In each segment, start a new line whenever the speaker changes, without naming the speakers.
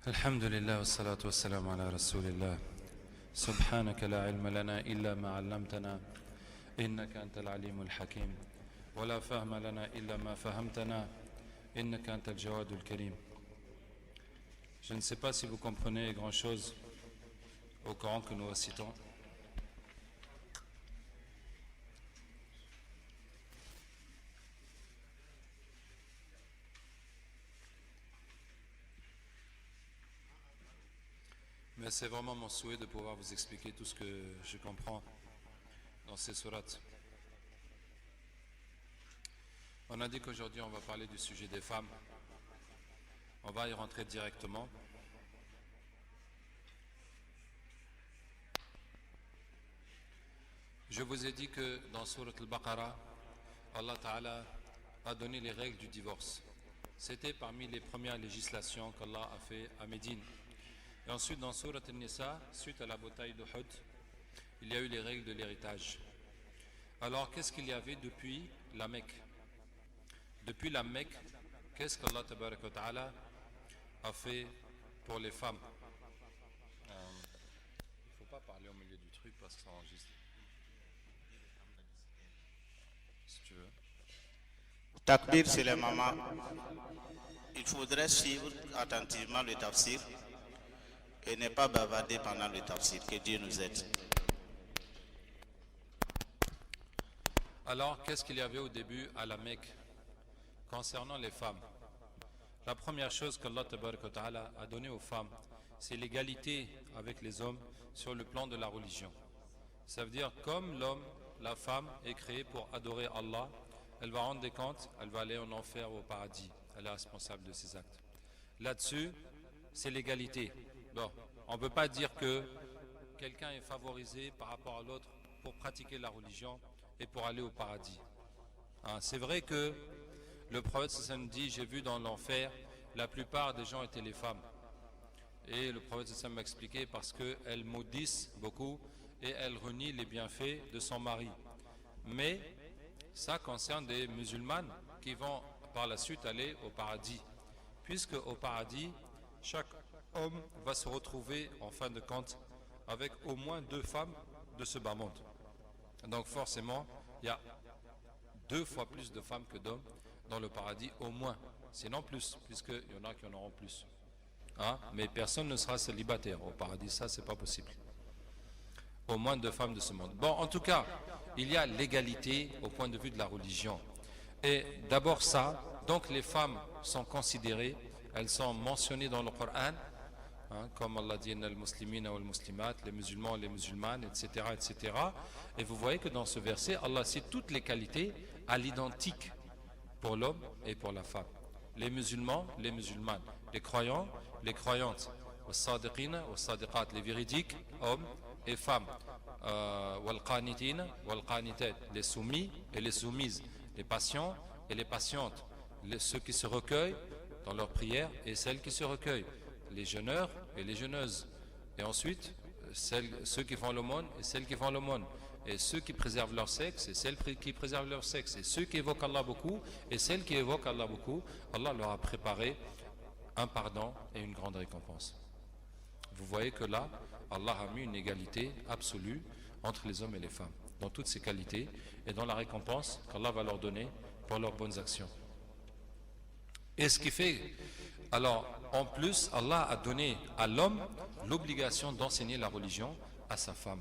الحمد لله والصلاة والسلام على رسول الله سبحانك لا علم لنا إلا ما علمتنا إنك أنت العليم الحكيم ولا فهم لنا إلا ما فهمتنا إنك أنت الجواد الكريم. Je ne sais pas si vous comprenez grand-chose au Coran que nous récitons. Mais c'est vraiment mon souhait de pouvoir vous expliquer tout ce que je comprends dans ces sourates. On a dit qu'aujourd'hui on va parler du sujet des femmes. On va y rentrer directement. Je vous ai dit que dans Surat al-Baqarah, Allah Ta'ala a donné les règles du divorce. C'était parmi les premières législations qu'Allah a fait à Médine. Et ensuite dans Surat al-Nisa, suite à la bataille d'Uhud, il y a eu les règles de l'héritage. Alors qu'est-ce qu'il y avait depuis la Mecque? Depuis la Mecque, qu'est-ce qu'Allah Ta'ala a fait pour les femmes? Il ne faut pas parler au milieu du truc parce que ça enregistre. Si tu veux.
Takbir, c'est les mamans. Il faudrait suivre attentivement le tafsir et ne pas bavarder pendant le tafsir. Que Dieu nous aide.
Alors, qu'est-ce qu'il y avait au début à la Mecque concernant les femmes? La première chose qu'Allah Ta'ala a donnée aux femmes, c'est l'égalité avec les hommes sur le plan de la religion. Ça veut dire, comme l'homme, la femme est créée pour adorer Allah, elle va rendre des comptes, elle va aller en enfer ou au paradis. Elle est responsable de ses actes. Là-dessus, c'est l'égalité. Bon, on ne peut pas dire que quelqu'un est favorisé par rapport à l'autre pour pratiquer la religion et pour aller au paradis. Hein, c'est vrai que le prophète sallam dit, j'ai vu dans l'enfer, la plupart des gens étaient les femmes. Et le prophète sallam m'a expliqué parce qu'elles maudissent beaucoup et elles renient les bienfaits de son mari. Mais ça concerne des musulmanes qui vont par la suite aller au paradis. Puisque au paradis, chaque homme va se retrouver en fin de compte avec au moins 2 femmes de ce bas monde. Donc forcément, il y a 2 fois plus de femmes que d'hommes dans le paradis, au moins, sinon plus, puisqu'il y en a qui en auront plus. Hein? Mais personne ne sera célibataire au paradis, ça c'est pas possible. Au moins 2 femmes de ce monde. Bon, en tout cas, il y a l'égalité au point de vue de la religion. Et d'abord ça, donc les femmes sont considérées, elles sont mentionnées dans le Coran, hein, comme Allah dit, les musulmans, les musulmanes, etc., etc. Et vous voyez que dans ce verset, Allah cite toutes les qualités à l'identique pour l'homme et pour la femme. Les musulmans, les musulmanes. Les croyants, les croyantes. Aux sadiqina, aux sadiqat, les véridiques, hommes et femmes. Les soumis et les soumises. Les patients et les patientes. Ceux qui se recueillent dans leurs prières et celles qui se recueillent. Les jeûneurs et les jeûneuses. Et ensuite, ceux qui font l'aumône et celles qui font l'aumône. Et ceux qui préservent leur sexe et celles qui préservent leur sexe. Et ceux qui évoquent Allah beaucoup et celles qui évoquent Allah beaucoup, Allah leur a préparé un pardon et une grande récompense. Vous voyez que là, Allah a mis une égalité absolue entre les hommes et les femmes, dans toutes ces qualités et dans la récompense qu'Allah va leur donner pour leurs bonnes actions. Et ce qui fait, alors, en plus, Allah a donné à l'homme l'obligation d'enseigner la religion à sa femme.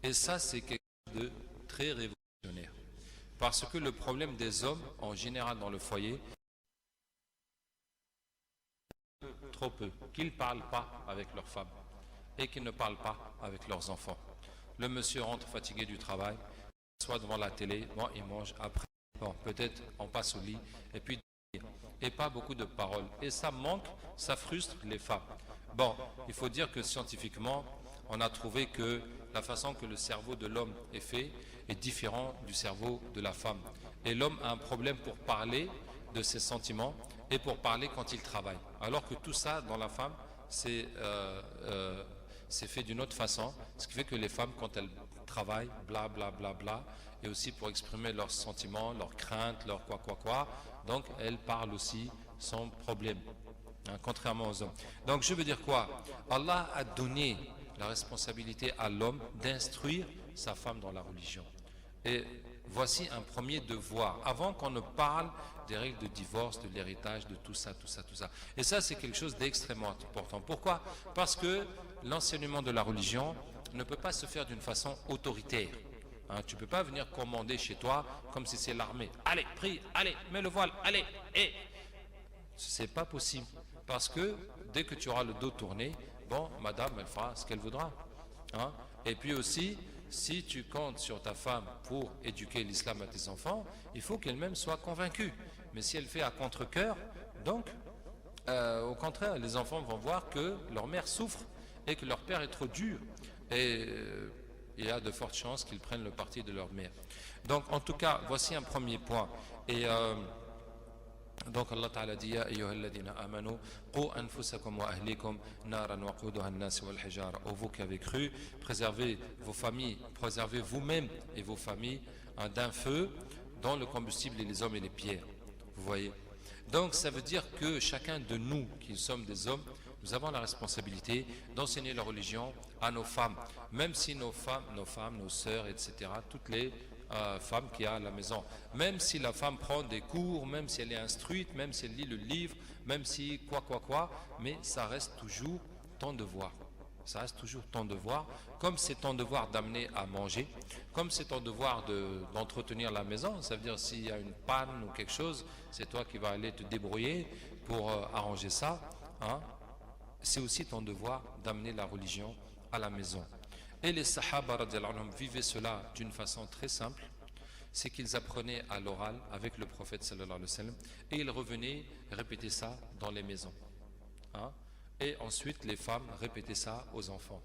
Et ça, c'est quelque chose de très révolutionnaire. Parce que le problème des hommes, en général dans le foyer, trop peu, qu'ils ne parlent pas avec leurs femmes et qu'ils ne parlent pas avec leurs enfants. Le monsieur rentre fatigué du travail, soit devant la télé, bon, il mange après, bon, peut-être on passe au lit, et puis et pas beaucoup de paroles. Et ça manque, ça frustre les femmes. Bon, il faut dire que scientifiquement, on a trouvé que la façon que le cerveau de l'homme est fait est différent du cerveau de la femme. Et l'homme a un problème pour parler de ses sentiments et pour parler quand il travaille. Alors que tout ça, dans la femme, c'est fait d'une autre façon. Ce qui fait que les femmes, quand elles travaillent, bla bla bla bla, et aussi pour exprimer leurs sentiments, leurs craintes, leurs quoi. Donc elles parlent aussi sans problème. hein, contrairement aux hommes. Donc je veux dire quoi? Allah a donné la responsabilité à l'homme d'instruire sa femme dans la religion. Et voici un premier devoir, avant qu'on ne parle des règles de divorce, de l'héritage, de tout ça, tout ça, tout ça. Et ça, c'est quelque chose d'extrêmement important. Pourquoi? Parce que l'enseignement de la religion ne peut pas se faire d'une façon autoritaire. Hein, tu ne peux pas venir commander chez toi comme si c'est l'armée. Allez, prie, allez, mets le voile, allez, et... C'est pas possible. Parce que dès que tu auras le dos tourné, bon, madame, elle fera ce qu'elle voudra. Hein? Et puis aussi, si tu comptes sur ta femme pour éduquer l'islam à tes enfants, il faut qu'elle-même soit convaincue. Mais si elle fait à contre-cœur, donc, au contraire, les enfants vont voir que leur mère souffre et que leur père est trop dur. Et il y a de fortes chances qu'ils prennent le parti de leur mère. Donc, en tout cas, voici un premier point. Et donc Allah Ta'ala dit Ya ayyuhalladhina amanu qu anfusakum wa ahlikum naran waquduha an-nas wal hijara. Ô vous qui avez cru, préservez vos familles, préservez vous-même et vos familles d'un feu dont le combustible est les hommes et les pierres. Vous voyez. Donc ça veut dire que chacun de nous qui sommes des hommes, nous avons la responsabilité d'enseigner la religion à nos femmes, même si nos femmes, nos sœurs, etc., toutes les femme qui a à la maison, même si la femme prend des cours, même si elle est instruite, même si elle lit le livre, même si quoi, mais ça reste toujours ton devoir. Ça reste toujours ton devoir, comme c'est ton devoir d'amener à manger, comme c'est ton devoir d'entretenir la maison. Ça veut dire s'il y a une panne ou quelque chose, c'est toi qui vas aller te débrouiller pour arranger ça. Hein. C'est aussi ton devoir d'amener la religion à la maison. Et les Sahaba radiallahu anhum vivaient cela d'une façon très simple, c'est qu'ils apprenaient à l'oral avec le prophète sallallahu alayhi wa sallam et ils revenaient répéter ça dans les maisons. Hein? Et ensuite les femmes répétaient ça aux enfants.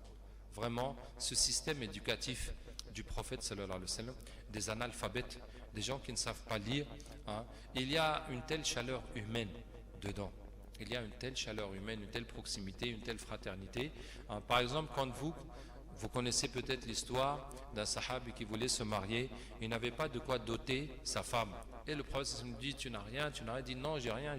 Vraiment, ce système éducatif du prophète sallallahu alayhi wa sallam, des analphabètes, des gens qui ne savent pas lire, hein, il y a une telle chaleur humaine dedans. Il y a une telle chaleur humaine, une telle proximité, une telle fraternité. Hein, par exemple, quand vous connaissez peut-être l'histoire d'un sahabi qui voulait se marier, il n'avait pas de quoi doter sa femme. Et le prophète me dit, tu n'as rien, il dit non, j'ai rien.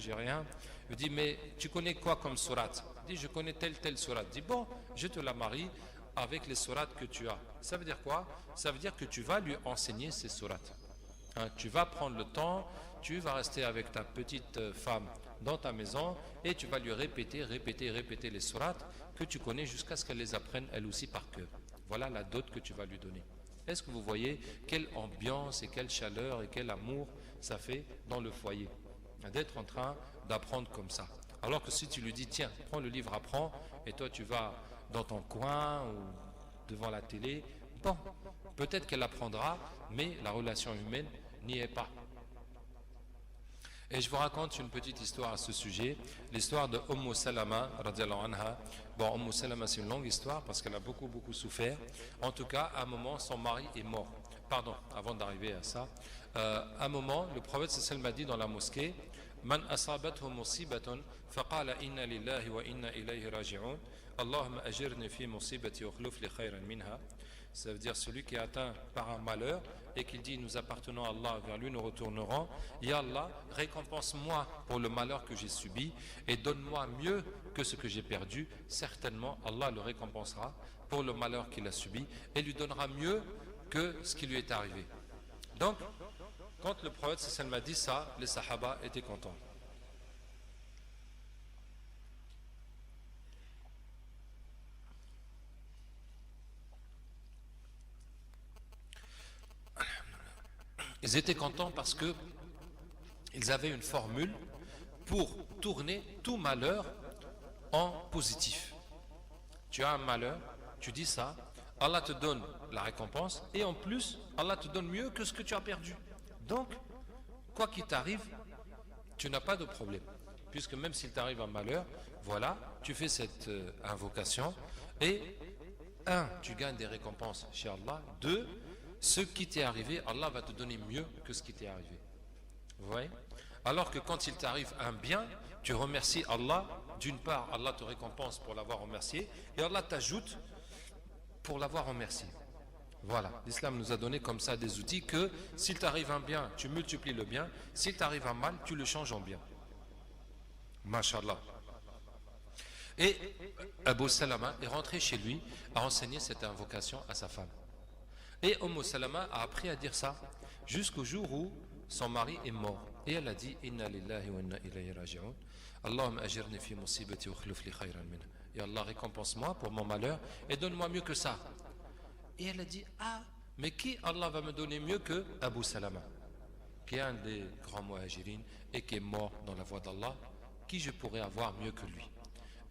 Il dit, mais tu connais quoi comme surat? Il dit, je connais telle surat. Il dit, bon, je te la marie avec les sourates que tu as. Ça veut dire quoi? Ça veut dire que tu vas lui enseigner ces sourates. Hein, tu vas prendre le temps, tu vas rester avec ta petite femme dans ta maison et tu vas lui répéter les sourates que tu connais jusqu'à ce qu'elle les apprenne elle aussi par cœur. Voilà la dot que tu vas lui donner. Est-ce que vous voyez quelle ambiance et quelle chaleur et quel amour ça fait dans le foyer d'être en train d'apprendre comme ça? Alors que si tu lui dis tiens, prends le livre, apprends, et toi tu vas dans ton coin ou devant la télé, bon, peut-être qu'elle apprendra, mais la relation humaine n'y est pas. Et je vous raconte une petite histoire à ce sujet, l'histoire de Salama radiallahu anha. Bon, Salama, c'est une longue histoire parce qu'elle a beaucoup souffert. En tout cas, à un moment, son mari est mort. Pardon, avant d'arriver à ça, à un moment, le prophète sallallahu m'a dit dans la mosquée, Man asabathu musibatun faqala inna lillahi wa inna ilayhi raji'un. Allahumma ajirni fi musibati wa khluf li khayran minha. Ça veut dire celui qui est atteint par un malheur et qui dit nous appartenons à Allah, vers lui nous retournerons. Ya Allah, récompense-moi pour le malheur que j'ai subi et donne-moi mieux que ce que j'ai perdu. Certainement Allah le récompensera pour le malheur qu'il a subi et lui donnera mieux que ce qui lui est arrivé. Donc, quand le prophète sallallahu m'a dit ça, les sahaba étaient contents. Ils étaient contents parce que ils avaient une formule pour tourner tout malheur en positif. Tu as un malheur, tu dis ça, Allah te donne la récompense et en plus, Allah te donne mieux que ce que tu as perdu. Donc, quoi qu'il t'arrive, tu n'as pas de problème. Puisque même s'il t'arrive un malheur, voilà, tu fais cette invocation et tu gagnes des récompenses chez Allah. 2, ce qui t'est arrivé, Allah va te donner mieux que ce qui t'est arrivé. Vous voyez? Alors que quand il t'arrive un bien, tu remercies Allah. D'une part, Allah te récompense pour l'avoir remercié et Allah t'ajoute pour l'avoir remercié. Voilà, l'islam nous a donné comme ça des outils que s'il t'arrive un bien, tu multiplies le bien. S'il t'arrive un mal, tu le changes en bien. Masha'Allah. Et Abu Salama est rentré chez lui à enseigner cette invocation à sa femme. Et Salama a appris à dire ça jusqu'au jour où son mari est mort. Et elle a dit Inna lillahi wa inna ilayhi raji'un. Allahumma ajirni fi musibati wa khluf li khayran minha. Et Allah récompense-moi pour mon malheur et donne-moi mieux que ça. Et elle a dit ah, mais qui Allah va me donner mieux que Abu Salama, qui est un des grands muhajirines et qui est mort dans la voie d'Allah, qui je pourrais avoir mieux que lui?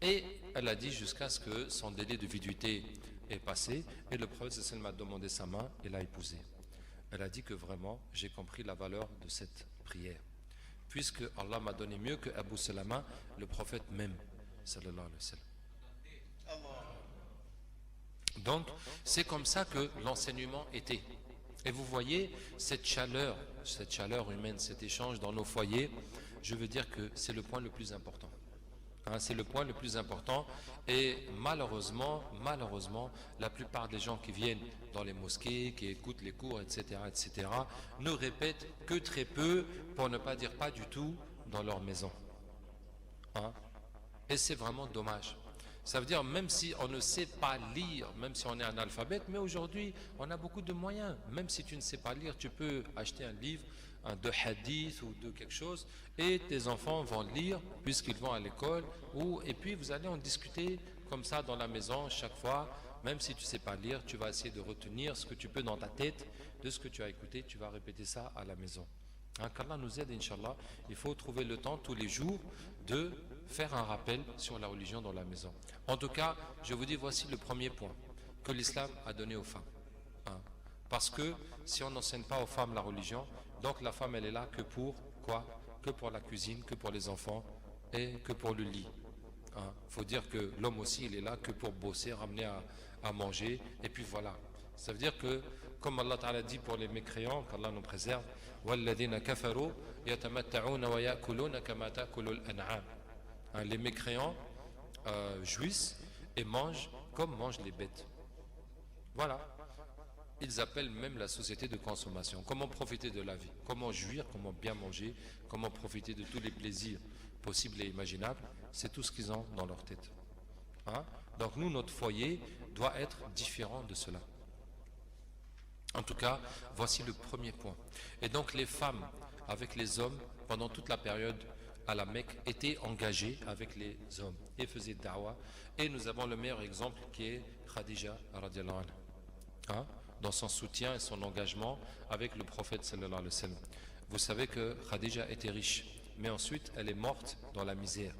Et elle a dit jusqu'à ce que son délai de viduité est passé et le prophète sallallahu alayhi wa sallam a demandé sa main et l'a épousée. Elle a dit que vraiment j'ai compris la valeur de cette prière, puisque Allah m'a donné mieux que Abu Salama, le prophète même sallallahu alayhi wa sallam. Donc c'est comme ça que l'enseignement était. Et vous voyez cette chaleur humaine, cet échange dans nos foyers, je veux dire que c'est le point le plus important. C'est le point le plus important. Et malheureusement, la plupart des gens qui viennent dans les mosquées, qui écoutent les cours, etc., ne répètent que très peu, pour ne pas dire pas du tout, dans leur maison. Et c'est vraiment dommage. Ça veut dire, même si on ne sait pas lire, même si on est analphabète, mais aujourd'hui, on a beaucoup de moyens. Même si tu ne sais pas lire, tu peux acheter un livre de hadith ou de quelque chose, et tes enfants vont lire, puisqu'ils vont à l'école, et puis vous allez en discuter comme ça dans la maison chaque fois. Même si tu ne sais pas lire, tu vas essayer de retenir ce que tu peux dans ta tête, de ce que tu as écouté, tu vas répéter ça à la maison. Qu'Allah nous aide, Inch'Allah. Il faut trouver le temps tous les jours de faire un rappel sur la religion dans la maison. En tout cas, je vous dis, voici le premier point que l'islam a donné aux femmes. Parce que si on n'enseigne pas aux femmes la religion, donc la femme elle est là que pour quoi? Que pour la cuisine, que pour les enfants et que pour le lit. Faut dire que l'homme aussi il est là que pour bosser, ramener à manger, et puis voilà. Ça veut dire que, comme Allah Ta'ala dit pour les mécréants, qu'Allah nous préserve, وَالَّذِينَ كَفَرُوا يَتَمَتَّعُونَ وَيَأْكُلُونَ كَمَا تَأْكُلُ الْأَنْعَامُ. Les mécréants jouissent et mangent comme mangent les bêtes. Voilà. Ils appellent même la société de consommation. Comment profiter de la vie? Comment jouir? Comment bien manger? Comment profiter de tous les plaisirs possibles et imaginables? C'est tout ce qu'ils ont dans leur tête. Donc nous, notre foyer doit être différent de cela. En tout cas, voici le premier point. Et donc les femmes avec les hommes, pendant toute la période à la Mecque, étaient engagées avec les hommes et faisaient da'wah. Et nous avons le meilleur exemple qui est Khadija radiallahu anha, dans son soutien et son engagement avec le prophète sallallahu alayhi wa sallam. Vous savez que Khadija était riche, mais ensuite elle est morte dans la misère.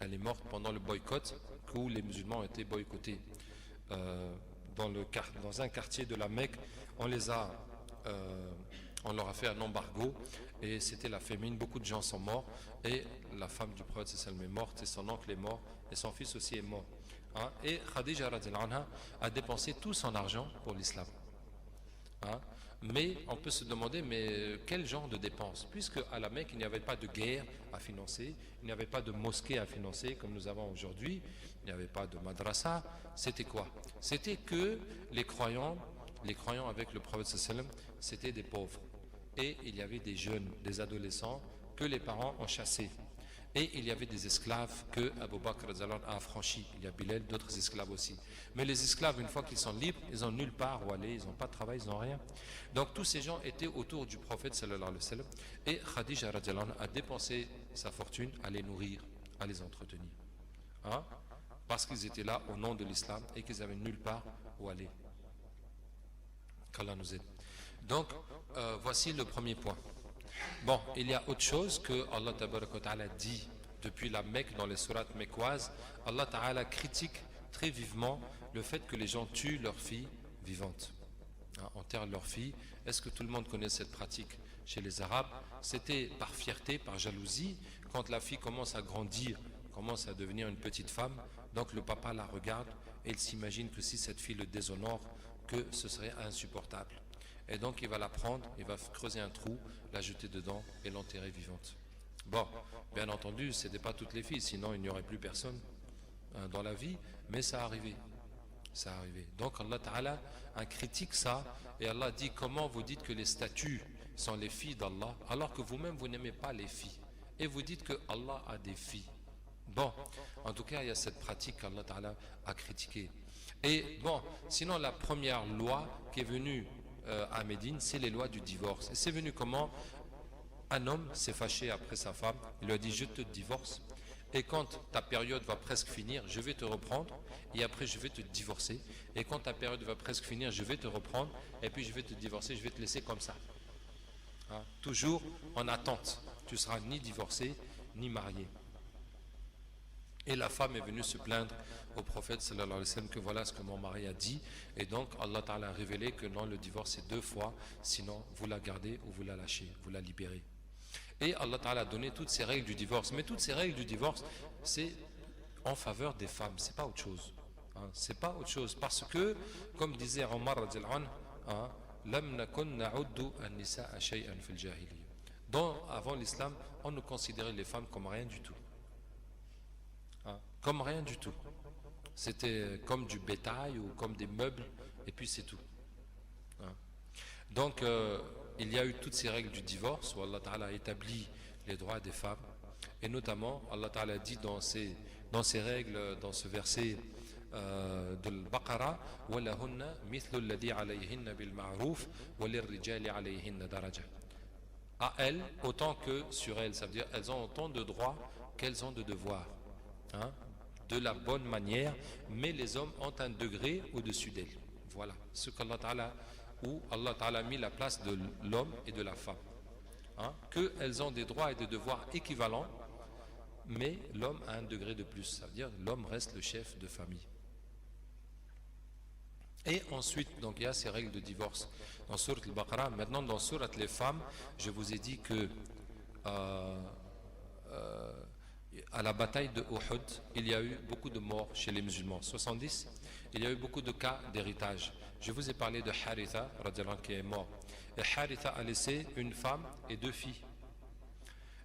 Elle est morte pendant le boycott où les musulmans ont été boycottés. Dans un quartier de la Mecque, on leur a fait un embargo et c'était la famine, beaucoup de gens sont morts et la femme du prophète sallallahu alayhi wa sallam est morte et son oncle est mort et son fils aussi est mort. Et Khadija radiallahu anha a dépensé tout son argent pour l'islam. Mais on peut se demander, mais quel genre de dépenses? Puisque à la Mecque il n'y avait pas de guerre à financer, il n'y avait pas de mosquée à financer comme nous avons aujourd'hui, il n'y avait pas de madrasa. C'était quoi? C'était que les croyants avec le prophète sallallahu alayhi wa sallam, c'était des pauvres. Et il y avait des jeunes, des adolescents que les parents ont chassés. Et il y avait des esclaves que Abu Bakr a affranchis. Il y a Bilal, d'autres esclaves aussi. Mais les esclaves, une fois qu'ils sont libres, ils n'ont nulle part où aller, ils n'ont pas de travail, ils n'ont rien. Donc tous ces gens étaient autour du prophète sallallahu alayhi wa sallam. Et Khadija radiallahu anha a dépensé sa fortune à les nourrir, à les entretenir. Parce qu'ils étaient là au nom de l'islam et qu'ils n'avaient nulle part où aller. Qu'Allah nous aide. Donc voici le premier point. Bon, il y a autre chose que Allah Ta'ala dit depuis la Mecque dans les sourates mecquoises. Allah Ta'ala critique très vivement le fait que les gens tuent leurs filles vivantes, enterrent leurs filles. Est-ce que tout le monde connaît cette pratique chez les Arabes? C'était par fierté, par jalousie. Quand la fille commence à grandir, commence à devenir une petite femme, donc le papa la regarde et il s'imagine que si cette fille le déshonore, que ce serait insupportable. Et donc il va la prendre, il va creuser un trou, la jeter dedans et l'enterrer vivante. Bon, bien entendu, ce n'était pas toutes les filles, sinon il n'y aurait plus personne dans la vie, mais ça arrivait. Ça arrivait. Donc Allah Ta'ala critique ça, et Allah dit: comment vous dites que les statues sont les filles d'Allah, alors que vous-même vous n'aimez pas les filles, et vous dites que Allah a des filles. Bon, en tout cas, il y a cette pratique qu'Allah Ta'ala a critiquée. Et bon, sinon la première loi qui est venue à Médine, c'est les lois du divorce. Et c'est venu comment? Un homme s'est fâché après sa femme, il lui a dit je te divorce, et quand ta période va presque finir, je vais te reprendre, et après je vais te divorcer, et quand ta période va presque finir, je vais te reprendre, et puis je vais te divorcer, je vais te laisser comme ça. Hein? Toujours en attente, tu ne seras ni divorcé, ni marié. Et la femme est venue se plaindre au prophète sallallahu alayhi wa sallam que voilà ce que mon mari a dit. Et donc Allah Ta'ala a révélé que non, le divorce c'est 2 fois, sinon vous la gardez ou vous la lâchez, vous la libérez. Et Allah Ta'ala a donné toutes ces règles du divorce. Mais toutes ces règles du divorce, c'est en faveur des femmes, c'est pas autre chose. Hein, c'est pas autre chose. Parce que, comme disait Omar radhiyallahu anhu, hein, Lam nakun na'uddu an-nisa'a shay'an fil jahiliyyah. Avant l'islam, on ne considérait les femmes comme rien du tout. Hein, comme rien du tout. C'était comme du bétail ou comme des meubles, et puis c'est tout. Hein. Donc, il y a eu toutes ces règles du divorce où Allah Ta'ala a établi les droits des femmes. Et notamment, Allah Ta'ala dit dans ces règles, dans ce verset de l'Baqarah, وَلَهُنَّ مِثْلُ الَّذِي عَلَيْهِنَّ بِالْمَعْرُوفِ وَلِلرِّجَالِ عَلَيْهِنَّ دَرَجَةٌ. À elles, autant que sur elles. Ça veut dire elles ont autant de droits qu'elles ont de devoirs. Hein, de la bonne manière, mais les hommes ont un degré au-dessus d'elles. Voilà ce qu'Allah Ta'ala, où Allah Ta'ala a mis la place de l'homme et de la femme. Hein, qu'elles ont des droits et des devoirs équivalents, mais l'homme a un degré de plus. Ça veut dire l'homme reste le chef de famille. Et ensuite, donc il y a ces règles de divorce dans Surat al-Baqarah. Maintenant, dans Surat les femmes, je vous ai dit que à la bataille de Uhud, il y a eu beaucoup de morts chez les musulmans. 70, il y a eu beaucoup de cas d'héritage. Je vous ai parlé de Haritha, qui est mort. Et Haritha a laissé une femme et 2 filles.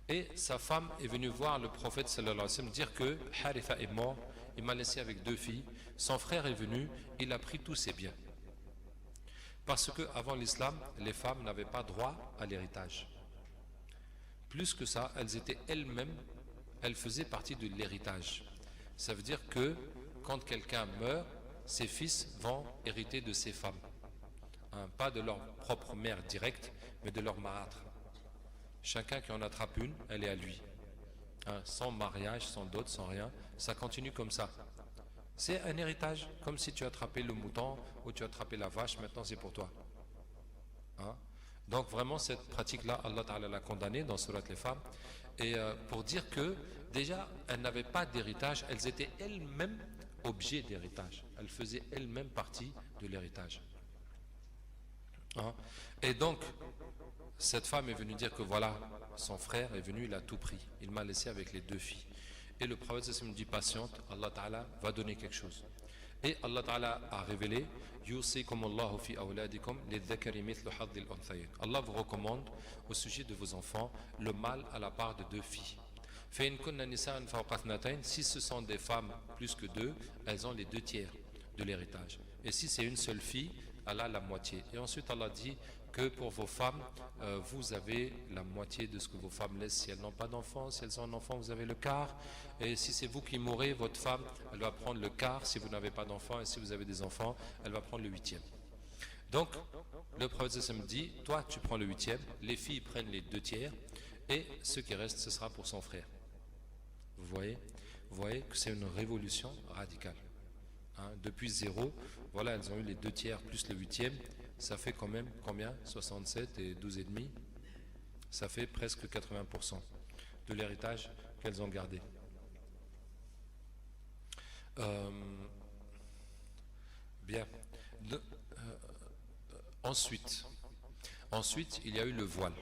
Et sa femme est venue voir le prophète sallallahu alayhi wa sallam dire que Haritha est mort, il m'a laissé avec 2 filles. Son frère est venu, il a pris tous ses biens. Parce qu'avant l'islam, les femmes n'avaient pas droit à l'héritage. Plus que ça, elles étaient elles-mêmes, elles faisaient partie de l'héritage. Ça veut dire que quand quelqu'un meurt, ses fils vont hériter de ses femmes. Hein, pas de leur propre mère directe, mais de leur marâtre. Chacun qui en attrape une, elle est à lui. Hein, sans mariage, sans dot, sans rien, ça continue comme ça. C'est un héritage, comme si tu as attrapé le mouton ou tu as attrapé la vache, maintenant c'est pour toi. Hein? Donc vraiment cette pratique-là, Allah Ta'ala l'a condamnée dans Surat les femmes. Et pour dire que déjà, elles n'avaient pas d'héritage, elles étaient elles-mêmes objets d'héritage. Elles faisaient elles-mêmes partie de l'héritage. Hein? Et donc, cette femme est venue dire que voilà, son frère est venu, il a tout pris. Il m'a laissé avec les 2 filles. Et le prophète me dit patiente, Allah Ta'ala va donner quelque chose. Et Allah Ta'ala a révélé Allah vous recommande au sujet de vos enfants le mâle à la part de 2 filles. Si ce sont des femmes plus que 2, elles ont les 2 tiers de l'héritage. Et si c'est une seule fille, elle a la moitié. Et ensuite Allah dit que pour vos femmes, vous avez la moitié de ce que vos femmes laissent si elles n'ont pas d'enfants. Si elles ont un enfant, vous avez le quart. Et si c'est vous qui mourrez, votre femme, elle va prendre le quart si vous n'avez pas d'enfants. Et si vous avez des enfants, elle va prendre le 8e. Donc, le prophète me dit, toi tu prends le 8e, les filles prennent les 2 tiers, et ce qui reste, ce sera pour son frère. Vous voyez que c'est une révolution radicale. Hein, depuis 0, voilà, elles ont eu les 2 tiers plus le 8e. Ça fait quand même combien? 67 et 12,5. Ça fait presque 80% de l'héritage qu'elles ont gardé. Bien. Ensuite, il y a eu le voile.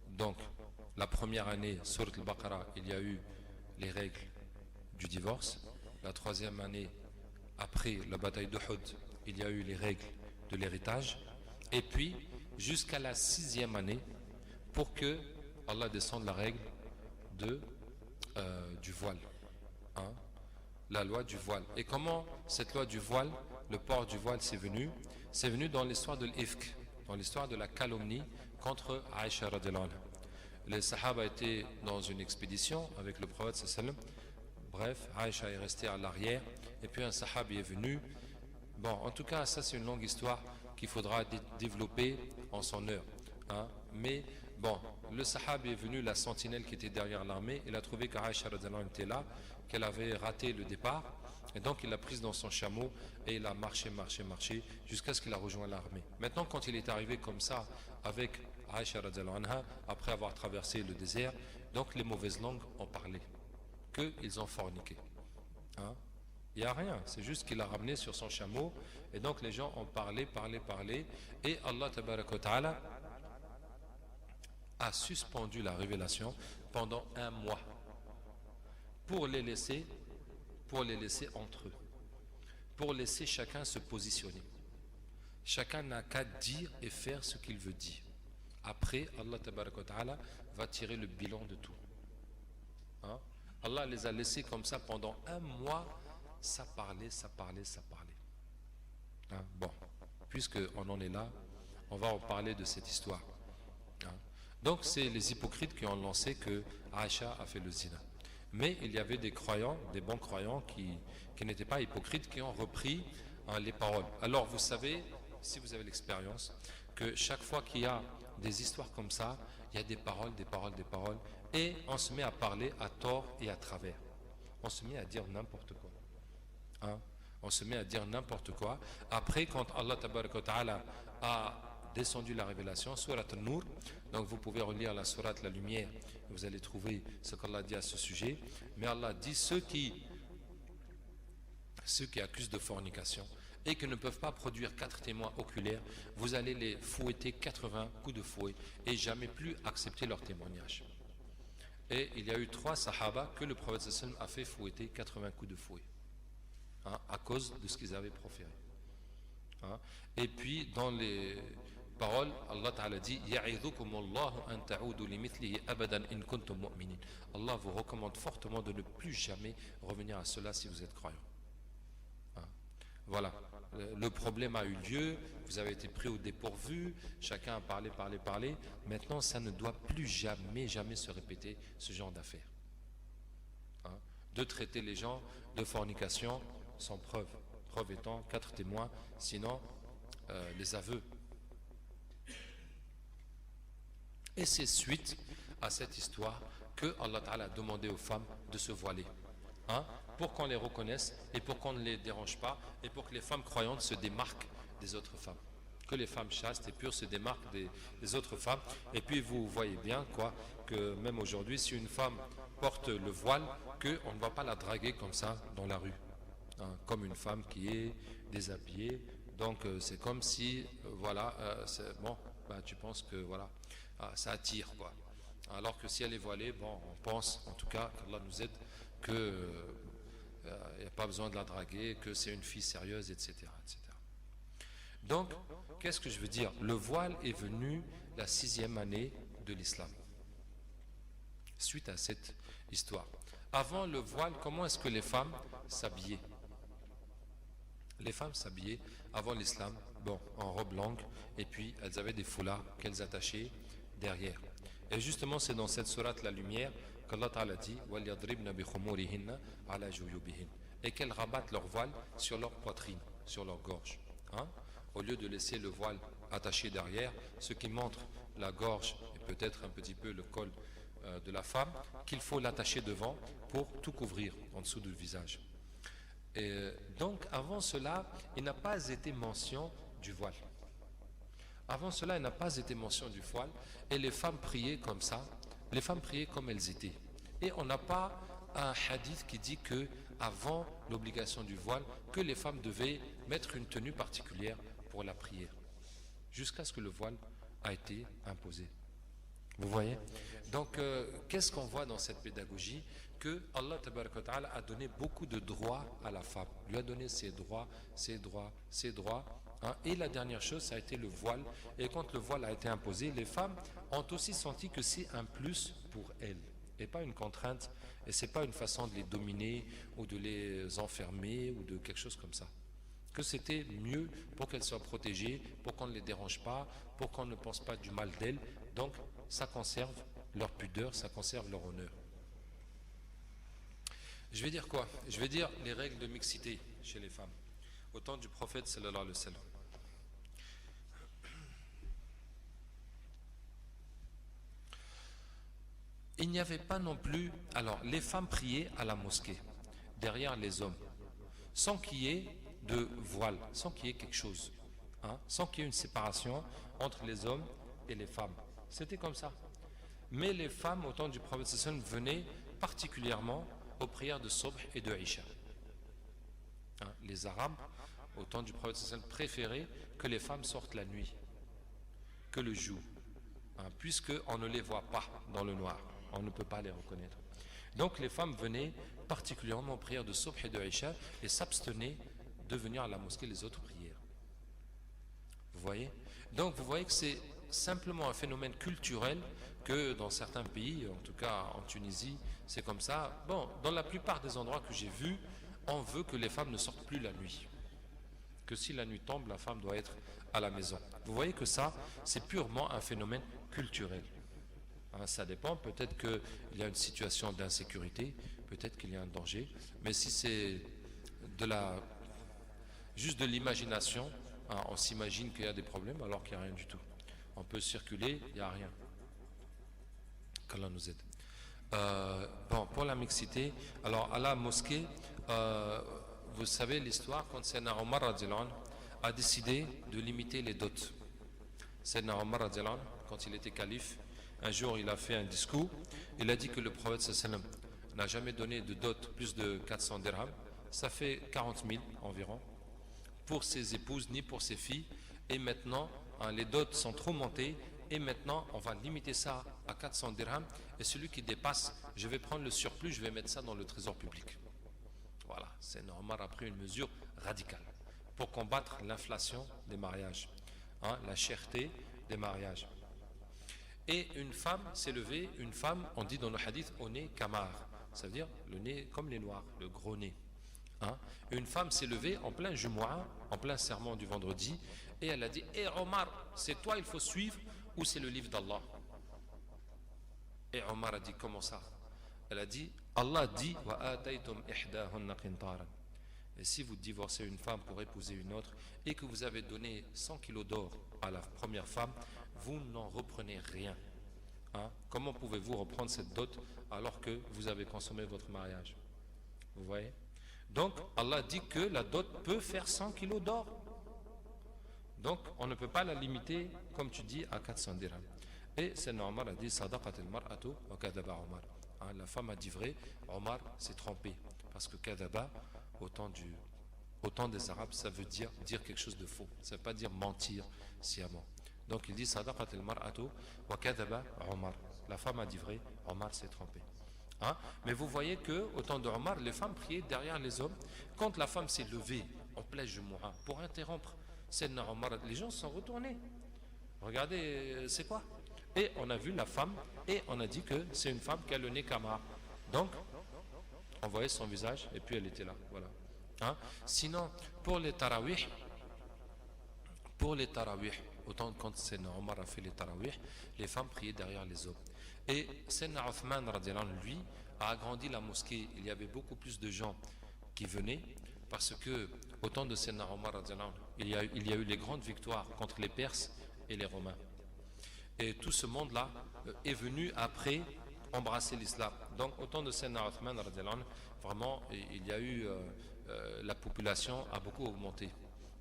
Donc, la première année, Surat al-Baqarah, il y a eu les règles du divorce. La 3e année, après la bataille d'Uhud, il y a eu les règles de l'héritage. Et puis, jusqu'à la 6e année, pour que Allah descende la règle du voile. Hein? La loi du voile. Et comment cette loi du voile, le port du voile, c'est venu? C'est venu dans l'histoire de l'Ifk, dans l'histoire de la calomnie contre Aïcha radhiyallahu anha. les Sahaba étaient dans une expédition avec le prophète sallam. Bref, Aïcha est restée à l'arrière et puis un Sahabi est venu. Bon, en tout cas, ça c'est une longue histoire qu'il faudra développer en son heure, hein. Mais bon, le Sahabi est venu, la sentinelle qui était derrière l'armée, il a trouvé qu'Aïcha était là, qu'elle avait raté le départ, et donc il l'a prise dans son chameau et il a marché jusqu'à ce qu'il a rejoint l'armée. Maintenant, quand il est arrivé comme ça avec Aïcha anha, après avoir traversé le désert, donc les mauvaises langues ont parlé, qu'ils ont forniqué, hein. Il n'y a rien, c'est juste qu'il a ramené sur son chameau, et donc les gens ont parlé, et Allah tabaraka wa ta'ala a suspendu la révélation pendant 1 mois pour les laisser entre eux, pour laisser chacun se positionner. Chacun n'a qu'à dire et faire ce qu'il veut dire. Après, Allah tabaraka wa ta'ala va tirer le bilan de tout, hein? Allah les a laissés comme ça pendant 1 mois. Ça parlait. Hein, bon, puisqu'on en est là, on va en parler de cette histoire, hein. Donc c'est les hypocrites qui ont lancé que Aïcha a fait le zina. Mais il y avait des croyants, des bons croyants qui n'étaient pas hypocrites, qui ont repris, hein, les paroles. Alors vous savez, si vous avez l'expérience, que chaque fois qu'il y a des histoires comme ça, il y a des paroles, et on se met à parler à tort et à travers. On se met à dire n'importe quoi. Hein? On se met à dire n'importe quoi. Après, quand Allah tabaraka wa ta'ala a descendu la révélation, Surat An-Nur, donc vous pouvez relire la Surat la lumière, vous allez trouver ce qu'Allah dit à ce sujet. Mais Allah dit ceux qui accusent de fornication et qui ne peuvent pas produire 4 témoins oculaires, vous allez les fouetter 80 coups de fouet et jamais plus accepter leur témoignage. Et il y a eu 3 sahaba que le prophète sallam a fait fouetter 80 coups de fouet, hein, à cause de ce qu'ils avaient proféré, hein. Et puis dans les paroles, Allah Ta'ala dit Allah vous recommande fortement de ne plus jamais revenir à cela si vous êtes croyant, hein. Voilà, le problème a eu lieu, vous avez été pris au dépourvu, chacun a parlé. Maintenant ça ne doit plus jamais se répéter, ce genre d'affaires, hein, de traiter les gens de fornication sans preuve étant 4 témoins, sinon les aveux. Et c'est suite à cette histoire que Allah Ta'ala a demandé aux femmes de se voiler, hein, pour qu'on les reconnaisse et pour qu'on ne les dérange pas et pour que les femmes croyantes se démarquent des autres femmes, que les femmes chastes et pures se démarquent des autres femmes. Et puis vous voyez bien que même aujourd'hui, si une femme porte le voile, qu'on ne va pas la draguer comme ça dans la rue, hein, comme une femme qui est déshabillée. Donc c'est comme si tu penses que voilà, ça attire, quoi. Alors que si elle est voilée, bon, on pense en tout cas qu'Allah nous aide, que il n'y a pas besoin de la draguer, que c'est une fille sérieuse, etc. Donc, qu'est-ce que je veux dire? Le voile est venu la 6e année de l'islam, suite à cette histoire. Avant le voile, comment est-ce que les femmes s'habillaient? Les femmes s'habillaient avant l'islam, en robe longue, et puis elles avaient des foulards qu'elles attachaient derrière. Et justement, c'est dans cette sourate la lumière qu'Allah Ta'ala dit et qu'elles rabattent leur voile sur leur poitrine, sur leur gorge, hein, au lieu de laisser le voile attaché derrière, ce qui montre la gorge et peut-être un petit peu le col de la femme, qu'il faut l'attacher devant pour tout couvrir en dessous du visage. Et donc avant cela, il n'a pas été mention du voile. Avant cela, il n'a pas été mention du voile, et les femmes priaient comme ça, les femmes priaient comme elles étaient. Et on n'a pas un hadith qui dit que avant l'obligation du voile, que les femmes devaient mettre une tenue particulière pour la prière, jusqu'à ce que le voile a été imposé. Vous voyez? Donc qu'est-ce qu'on voit dans cette pédagogie? Que Allah Tabaraka wa Ta'ala a donné beaucoup de droits à la femme, lui a donné ses droits, hein. Et la dernière chose, ça a été le voile. Et quand le voile a été imposé, les femmes ont aussi senti que c'est un plus pour elles et pas une contrainte, et c'est pas une façon de les dominer ou de les enfermer ou de quelque chose comme ça, que c'était mieux pour qu'elles soient protégées, pour qu'on ne les dérange pas, pour qu'on ne pense pas du mal d'elles. Donc ça conserve leur pudeur, ça conserve leur honneur. Je vais dire quoi? Je vais dire les règles de mixité chez les femmes. Au temps du prophète sallallahu alayhi wa sallam. Il n'y avait pas non plus... Alors, les femmes priaient à la mosquée, derrière les hommes, sans qu'il y ait de voile, sans qu'il y ait quelque chose, hein, sans qu'il y ait une séparation entre les hommes et les femmes. C'était comme ça. Mais les femmes, au temps du prophète sallallahu alayhi wa sallam, venaient particulièrement aux prières de Subh et de Isha. Hein, les Arabes, au temps du prophète sallallahu alayhi wa sallam, préféraient que les femmes sortent la nuit, que le jour, hein, puisqu'on ne les voit pas dans le noir. On ne peut pas les reconnaître. Donc les femmes venaient particulièrement aux prières de Subh et de Isha et s'abstenaient de venir à la mosquée les autres prières. Vous voyez? Donc vous voyez que c'est simplement un phénomène culturel que dans certains pays, en tout cas en Tunisie, c'est comme ça. Bon, dans la plupart des endroits que j'ai vus, on veut que les femmes ne sortent plus la nuit. Que si la nuit tombe, la femme doit être à la maison. Vous voyez que ça, c'est purement un phénomène culturel. Ça dépend, peut-être qu'il y a une situation d'insécurité, peut-être qu'il y a un danger, mais si c'est juste de l'imagination, hein, on s'imagine qu'il y a des problèmes alors qu'il n'y a rien du tout. On peut circuler, il n'y a rien. Qu'Allah nous aide. Bon, pour la mixité, alors à la mosquée, vous savez l'histoire quand Sayyidina Omar radiallahu anhu a décidé de limiter les dots. Sayyidina Omar radiallahu anhu, quand il était calife, un jour, il a fait un discours. Il a dit que le prophète sallam n'a jamais donné de dot plus de 400 dirhams. Ça fait 40 000 environ pour ses épouses ni pour ses filles. Et maintenant, hein, les dots sont trop montées. Et maintenant, on va limiter ça à 400 dirhams. Et celui qui dépasse, je vais prendre le surplus, je vais mettre ça dans le trésor public. Voilà, c'est normal. A pris une mesure radicale pour combattre l'inflation des mariages, hein, la cherté des mariages. Et une femme s'est levée, une femme, on dit dans le hadith, au nez kamar, ça veut dire le nez comme les noirs, le gros nez. Hein? Une femme s'est levée en plein Jumu'ah, en plein serment du vendredi, et elle a dit, Omar, c'est toi il faut suivre ou c'est le livre d'Allah? Et Omar a dit, comment ça? Elle a dit, Allah dit, wa ataytum ihdahunna qintaran. Et si vous divorcez une femme pour épouser une autre et que vous avez donné 100 kilos d'or à la première femme, vous n'en reprenez rien. Hein? Comment pouvez-vous reprendre cette dot alors que vous avez consommé votre mariage? Vous voyez? Donc Allah dit que la dot peut faire 100 kilos d'or. Donc on ne peut pas la limiter, comme tu dis, à 400 dirhams. Et c'est normal, a dit Sadaqat al-mar'atu wa kadaba Omar. Hein, la femme a dit vrai, Omar s'est trompé. Parce que kadaba, au temps des Arabes, ça veut dire quelque chose de faux. Ça ne veut pas dire mentir sciemment. Donc il dit Sadaqat al-mar'atu wa kadaba Omar. La femme a dit vrai, Omar s'est trompé. Hein? Mais vous voyez que au temps de Omar, les femmes priaient derrière les hommes. Quand la femme s'est levée en plein Jumu'ah pour interrompre Sayyidina Omar, les gens se sont retournés. Regardez, c'est quoi? Et on a vu la femme et on a dit que c'est une femme qui a le nez kamar. Donc on voyait son visage et puis elle était là. Voilà. Hein? Sinon, pour les tarawih, autant quand Sayyidina Omar a fait les tarawih, les femmes priaient derrière les hommes. Et Sayyidina Uthman radiallahu anhu, lui, a agrandi la mosquée. Il y avait beaucoup plus de gens qui venaient parce que au temps de Sayyidina Omar radiallahu anhu, il y a eu les grandes victoires contre les Perses et les Romains. Et tout ce monde-là est venu après embrasser l'islam. Donc au temps de Sayyidina Uthman radiallahu anhu, vraiment il y a eu la population a beaucoup augmenté.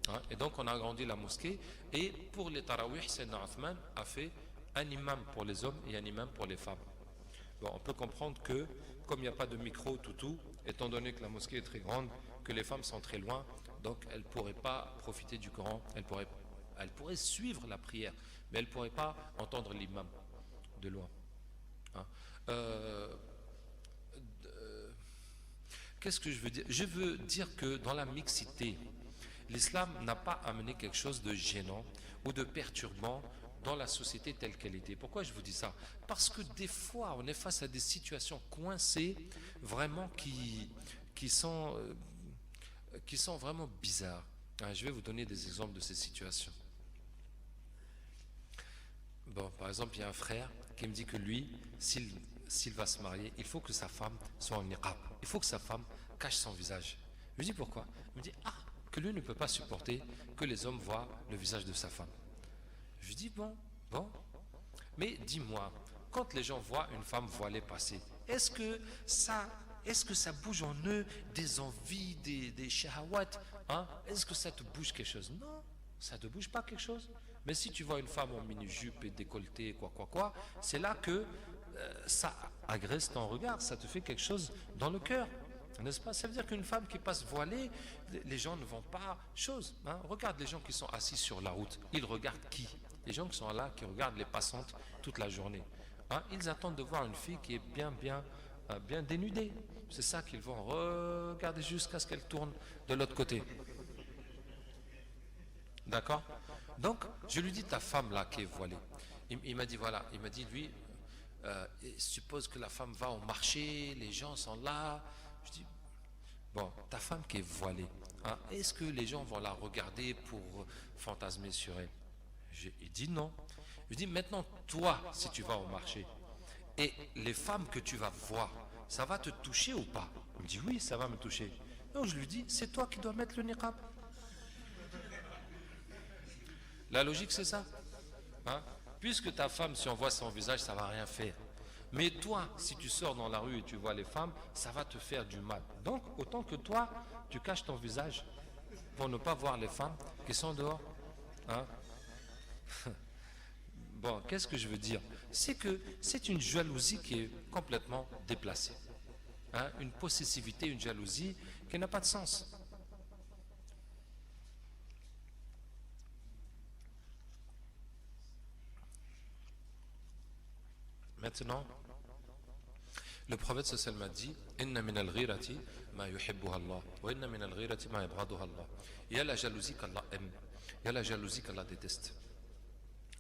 Hein? Et donc on a agrandi la mosquée. Et pour les tarawih, Sayyidina Uthman a fait un imam pour les hommes et un imam pour les femmes. Bon, on peut comprendre que comme il n'y a pas de micro tout, étant donné que la mosquée est très grande, que les femmes sont très loin, donc elles ne pourraient pas profiter du Coran, elles pourraient suivre la prière, mais elles ne pourraient pas entendre l'imam de loin. Hein? Qu'est-ce que je veux dire? Je veux dire que dans la mixité, l'islam n'a pas amené quelque chose de gênant ou de perturbant dans la société telle qu'elle était. Pourquoi je vous dis ça? Parce que des fois, on est face à des situations coincées, vraiment qui sont vraiment bizarres. Je vais vous donner des exemples de ces situations. Bon, par exemple, il y a un frère qui me dit que lui, s'il va se marier, il faut que sa femme soit en niqab. Il faut que sa femme cache son visage. Je lui dis pourquoi? Il me dit que lui ne peut pas supporter que les hommes voient le visage de sa femme. Je lui dis bon, mais dis-moi, quand les gens voient une femme voilée passer, est-ce que ça bouge en eux des envies, des shahawat, hein? Est-ce que ça te bouge quelque chose? Non, ça ne te bouge pas quelque chose. Mais si tu vois une femme en mini-jupe et décolletée, quoi, c'est là que ça agresse ton regard, ça te fait quelque chose dans le cœur. N'est-ce pas? Ça veut dire qu'une femme qui passe voilée, les gens ne vont pas chose. Hein? Regarde les gens qui sont assis sur la route. Ils regardent qui? Les gens qui sont là, qui regardent les passantes toute la journée. Hein? Ils attendent de voir une fille qui est bien dénudée. C'est ça qu'ils vont regarder jusqu'à ce qu'elle tourne de l'autre côté. D'accord? Donc, je lui dis, ta femme là qui est voilée. Il m'a dit, voilà, il m'a dit, lui, suppose que la femme va au marché, les gens sont là. Je dis, bon, ta femme qui est voilée, hein, est-ce que les gens vont la regarder pour fantasmer sur elle? Il dit non. Je dis, maintenant, toi, si tu vas au marché, et les femmes que tu vas voir, ça va te toucher ou pas? Il me dit, oui, ça va me toucher. Donc je lui dis, c'est toi qui dois mettre le niqab. La logique, c'est ça. Hein? Puisque ta femme, si on voit son visage, ça ne va rien faire. Mais toi, si tu sors dans la rue et tu vois les femmes, ça va te faire du mal. Donc, autant que toi, tu caches ton visage pour ne pas voir les femmes qui sont dehors. Hein? Bon, qu'est-ce que je veux dire? C'est que c'est une jalousie qui est complètement déplacée. Hein? Une possessivité, une jalousie qui n'a pas de sens. Maintenant, le prophète sallallahu alayhi wa sallam a dit Inna min al-ghirati ma yuhibbuha Allah wa inna min al-ghirati ma yabghaduha Allah. Il y a la jalousie qu'Allah aime, il y a la jalousie qu'Allah déteste.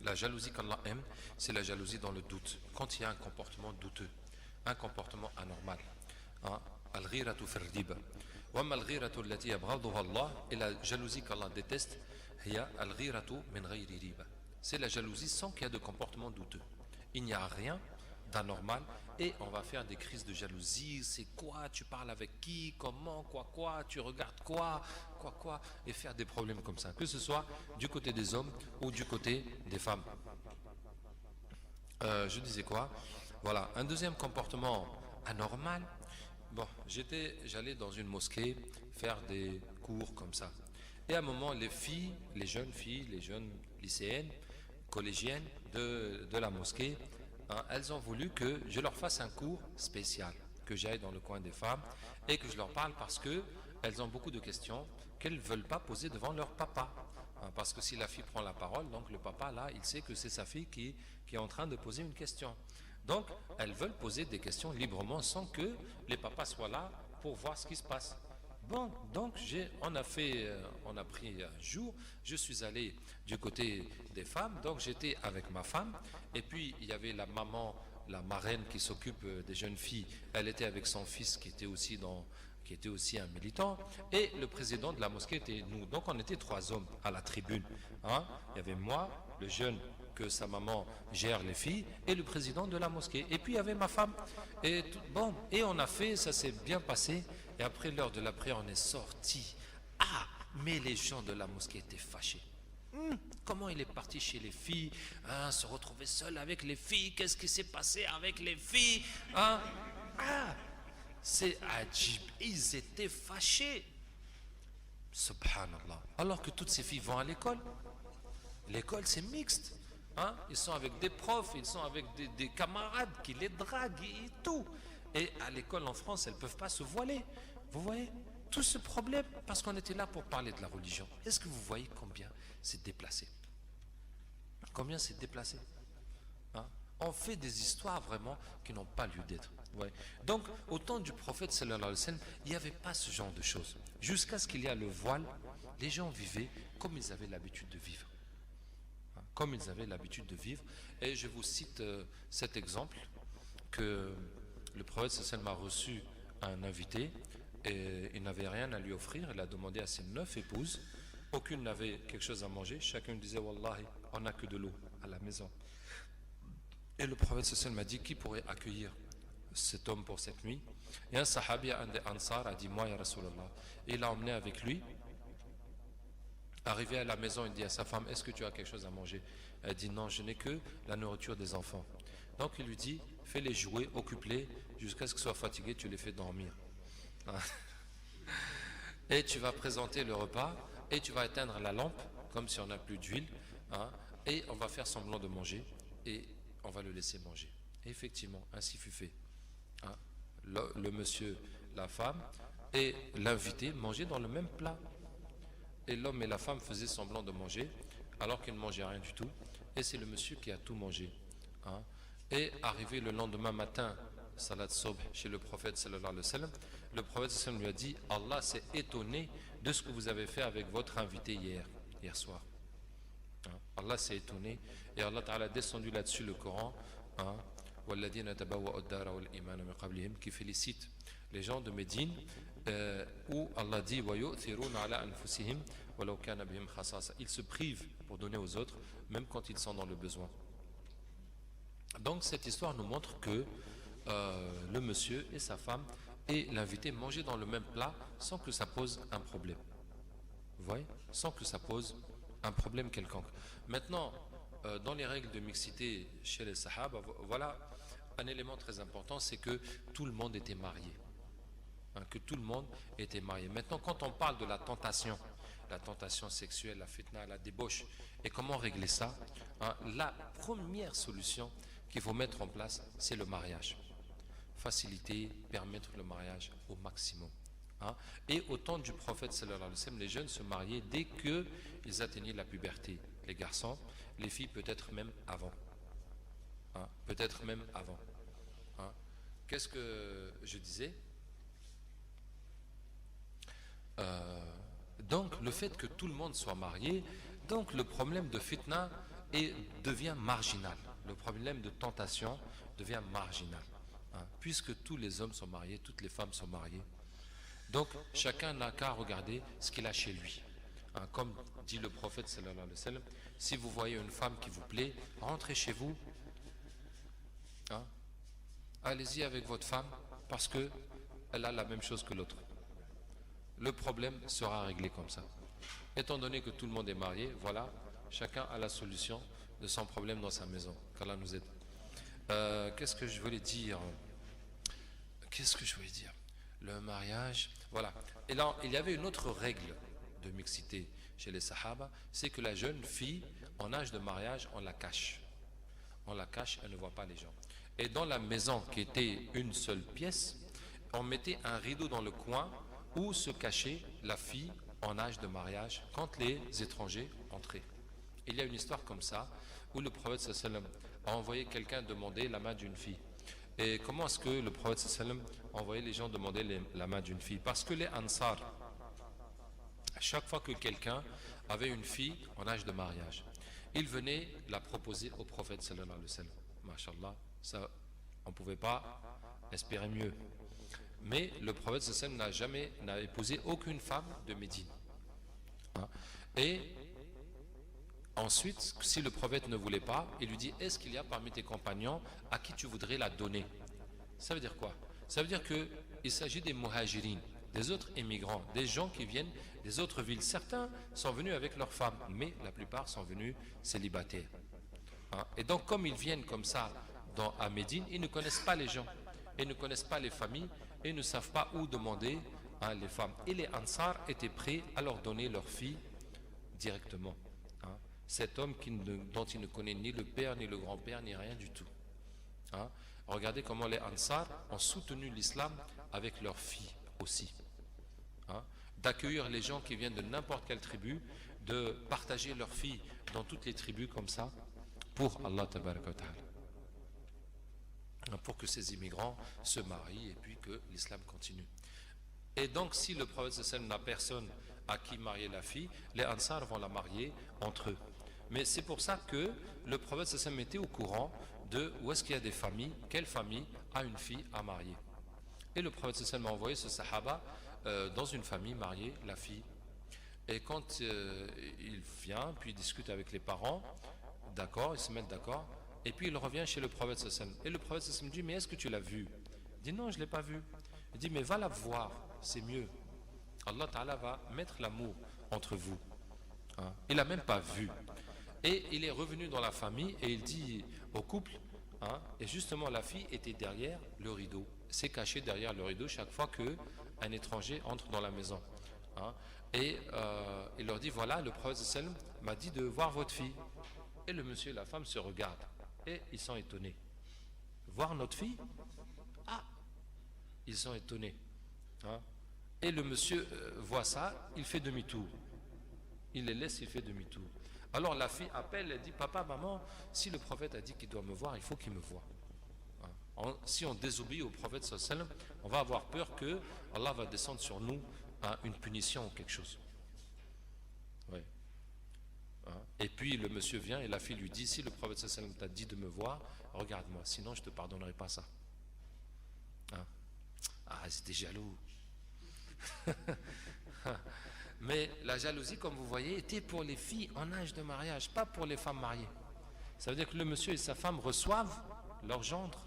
La jalousie qu'Allah aime, c'est la jalousie dans le doute, quand il y a un comportement douteux, un comportement anormal. Al-ghiratu fi ar-riba. Wa amma al-ghiratu allati yabghaduha Allah, et la jalousie qu'Allah déteste, hiya al-ghiratu min ghayri riba. C'est la jalousie sans qu'il y ait de comportement douteux. Il n'y a rien d'anormal et on va faire des crises de jalousie. C'est quoi? Tu parles avec qui? Comment? Quoi? Tu regardes quoi? Et faire des problèmes comme ça, que ce soit du côté des hommes ou du côté des femmes. Je disais quoi? Voilà, un deuxième comportement anormal. Bon, j'allais dans une mosquée faire des cours comme ça. Et à un moment, les jeunes lycéennes, collégiennes de la mosquée, hein, elles ont voulu que je leur fasse un cours spécial, que j'aille dans le coin des femmes et que je leur parle parce qu'elles ont beaucoup de questions qu'elles ne veulent pas poser devant leur papa. Hein, parce que si la fille prend la parole, donc le papa là, il sait que c'est sa fille qui est en train de poser une question. Donc elles veulent poser des questions librement sans que les papas soient là pour voir ce qui se passe. Bon, donc on a pris un jour, je suis allé du côté des femmes, donc j'étais avec ma femme, et puis il y avait la maman, la marraine qui s'occupe des jeunes filles, elle était avec son fils qui était aussi un militant, et le président de la mosquée était nous, donc on était 3 hommes à la tribune. Hein. Il y avait moi, le jeune que sa maman gère les filles, et le président de la mosquée, et puis il y avait ma femme, et on a fait, ça s'est bien passé. Et après l'heure de la prière, on est sorti. Mais les gens de la mosquée étaient fâchés. Comment il est parti chez les filles, hein, se retrouver seul avec les filles? Qu'est-ce qui s'est passé avec les filles, hein? C'est ajib. Ils étaient fâchés. Subhanallah. Alors que toutes ces filles vont à l'école. L'école, c'est mixte. Hein? Ils sont avec des profs, ils sont avec des camarades qui les draguent et tout. Et à l'école en France, elles ne peuvent pas se voiler. Vous voyez, tout ce problème, parce qu'on était là pour parler de la religion. Est-ce que vous voyez combien c'est déplacé? Combien c'est déplacé? Hein? On fait des histoires vraiment qui n'ont pas lieu d'être. Ouais. Donc, au temps du prophète sallallahu alayhi wa sallam, il n'y avait pas ce genre de choses. Jusqu'à ce qu'il y ait le voile, les gens vivaient comme ils avaient l'habitude de vivre. Hein? Comme ils avaient l'habitude de vivre. Et je vous cite cet exemple que le prophète sallallahu alayhi wa sallam a reçu un invité et il n'avait rien à lui offrir. Il a demandé à ses 9 épouses. Aucune n'avait quelque chose à manger. Chacune disait Wallahi, on n'a que de l'eau à la maison. Et le prophète sallallahu m'a dit, qui pourrait accueillir cet homme pour cette nuit? Et un sahabi, un des Ansar, a dit, moi, ya Rasulallah. Et il l'a emmené avec lui. Arrivé à la maison, il dit à sa femme, est-ce que tu as quelque chose à manger? Elle dit, non, je n'ai que la nourriture des enfants. Donc il lui dit, fais-les jouer, occupe-les, jusqu'à ce qu'ils soient fatigués, tu les fais dormir. Et tu vas présenter le repas, et tu vas éteindre la lampe, comme si on n'a plus d'huile, et on va faire semblant de manger, et on va le laisser manger. Et effectivement, ainsi fut fait. Le monsieur, la femme et l'invité mangeaient dans le même plat. Et l'homme et la femme faisaient semblant de manger, alors qu'ils ne mangeaient rien du tout. Et c'est le monsieur qui a tout mangé. Et arrivé le lendemain matin, salat sobh, chez le prophète sallallahu alayhi wa sallam, le prophète sallallahu alayhi wa sallam lui a dit, Allah s'est étonné de ce que vous avez fait avec votre invité hier soir. Allah s'est étonné et Allah a descendu là-dessus le Coran, qui félicite les gens de Médine, où Allah dit, ils se privent pour donner aux autres, même quand ils sont dans le besoin. Donc cette histoire nous montre que le monsieur et sa femme et l'invité mangeaient dans le même plat sans que ça pose un problème. Vous voyez? Sans que ça pose un problème quelconque. Maintenant, dans les règles de mixité chez les Sahaba, voilà un élément très important, c'est que tout le monde était marié. Que tout le monde était marié. Maintenant, quand on parle de la tentation sexuelle, la fitna, la débauche, et comment régler ça, la première solution qu'il faut mettre en place, c'est le mariage. Faciliter, permettre le mariage au maximum. Et au temps du prophète sallallahu alayhi wa sallam, les jeunes se mariaient dès qu'ils atteignaient la puberté. Les garçons, les filles peut-être même avant. Peut-être même avant. Qu'est-ce que je disais? Donc le fait que tout le monde soit marié, donc le problème de fitna devient marginal. Le problème de tentation devient marginal. Puisque tous les hommes sont mariés, toutes les femmes sont mariées. Donc chacun n'a qu'à regarder ce qu'il a chez lui. Comme dit le prophète sallallahu alayhi wa sallam, si vous voyez une femme qui vous plaît, rentrez chez vous. Allez-y avec votre femme parce que elle a la même chose que l'autre. Le problème sera réglé comme ça. Étant donné que tout le monde est marié, voilà, chacun a la solution de son problème dans sa maison. Qu'Allah nous aide. Qu'est-ce que je voulais dire? Le mariage, voilà. Et là, il y avait une autre règle de mixité chez les Sahaba, c'est que la jeune fille, en âge de mariage, on la cache. On la cache, elle ne voit pas les gens. Et dans la maison qui était une seule pièce, on mettait un rideau dans le coin où se cachait la fille en âge de mariage quand les étrangers entraient. Il y a une histoire comme ça où le prophète sallallahu alayhi wa sallam a envoyé quelqu'un demander la main d'une fille. Et comment est-ce que le prophète sallallahu alayhi wa sallam envoyait les gens demander la main d'une fille? Parce que les Ansar, à chaque fois que quelqu'un avait une fille en âge de mariage, il venait la proposer au prophète sallallahu alayhi wa sallam. Masha'Allah, ça, on ne pouvait pas espérer mieux. Mais le prophète sallallahu alayhi wa sallam n'a épousé aucune femme de Médine. Et ensuite, si le prophète ne voulait pas, il lui dit, est-ce qu'il y a parmi tes compagnons à qui tu voudrais la donner? Ça veut dire quoi? Ça veut dire qu'il s'agit des muhajirines, des autres immigrants, des gens qui viennent des autres villes. Certains sont venus avec leurs femmes, mais la plupart sont venus célibataires. Et donc comme ils viennent comme ça à Médine, ils ne connaissent pas les gens, ils ne connaissent pas les familles, et ne savent pas où demander les femmes. Et les Ansar étaient prêts à leur donner leurs filles directement. Cet homme dont il ne connaît ni le père, ni le grand-père, ni rien du tout. Regardez comment les Ansar ont soutenu l'islam avec leurs filles aussi. D'accueillir les gens qui viennent de n'importe quelle tribu, de partager leurs filles dans toutes les tribus comme ça, pour Allah tabaraka wa ta'ala. Pour que ces immigrants se marient et puis que l'islam continue. Et donc si le prophète sallallahu n'a personne à qui marier la fille, les Ansar vont la marier entre eux. Mais c'est pour ça que le prophète sallallahu était au courant de où est-ce qu'il y a des familles, quelle famille a une fille à marier. Et le prophète sallallahu a envoyé ce sahaba dans une famille marier la fille. Et quand il vient, puis il discute avec les parents, d'accord, ils se mettent d'accord, Et puis il revient chez le prophète sallallahu alayhi wa sallam. Et le prophète sallallahu alayhi wa sallam dit, mais est-ce que tu l'as vu? Il dit, non, je ne l'ai pas vu. Il dit, mais va la voir, c'est mieux. Allah Ta'ala va mettre l'amour entre vous. Hein? Il n'a même pas vu. Et il est revenu dans la famille et il dit au couple, hein, et justement la fille était derrière le rideau, s'est cachée derrière le rideau chaque fois qu'un étranger entre dans la maison. Hein? Et il leur dit, voilà, le prophète sallam m'a dit de voir votre fille. Et le monsieur et la femme se regardent et ils sont étonnés. Voir notre fille? Ah, ils sont étonnés. Hein? Et le monsieur voit ça, il fait demi-tour. Il les laisse, il fait demi-tour. Alors la fille appelle, elle dit, papa, maman, si le prophète a dit qu'il doit me voir, il faut qu'il me voie. Hein? Si on désobéit au prophète sallallahu alayhi wa sallam, on va avoir peur que Allah va descendre sur nous, hein, une punition ou quelque chose. Ouais. Hein? Et puis le monsieur vient et la fille lui dit, si le prophète sallallahu alayhi wa sallam t'a dit de me voir, regarde-moi, sinon je ne te pardonnerai pas ça. Hein? Ah, c'était jaloux. Mais la jalousie, comme vous voyez, était pour les filles en âge de mariage, pas pour les femmes mariées. Ça veut dire que le monsieur et sa femme reçoivent leur gendre,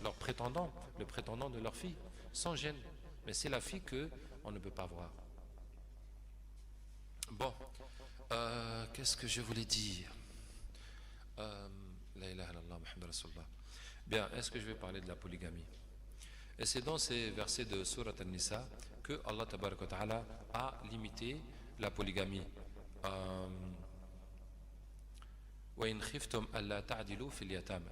leur prétendant, le prétendant de leur fille, sans gêne. Mais c'est la fille qu'on ne peut pas voir. Bon, qu'est-ce que je voulais dire? La ilaha illallah, Muhammad Rasulullah. Bien, est-ce que je vais parler de la polygamie? Et c'est dans ces versets de Surat An-Nisa que Allah Tabaraka wa Ta'ala a limité la polygamie.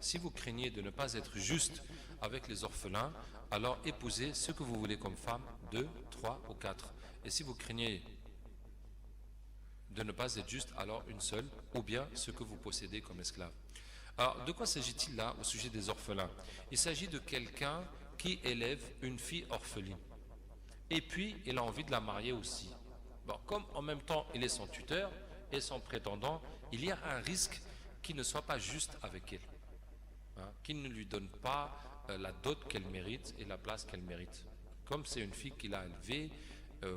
Si vous craignez de ne pas être juste avec les orphelins, alors épousez ce que vous voulez comme femme, 2, 3 ou 4. Et si vous craignez de ne pas être juste, alors une seule, ou bien ce que vous possédez comme esclave. Alors, de quoi s'agit-il là au sujet des orphelins? Il s'agit de quelqu'un qui élève une fille orpheline. Et puis, il a envie de la marier aussi. Bon, comme en même temps, il est son tuteur et son prétendant, il y a un risque qu'il ne soit pas juste avec elle. Hein, qu'il ne lui donne pas la dot qu'elle mérite et la place qu'elle mérite. Comme c'est une fille qu'il a élevée,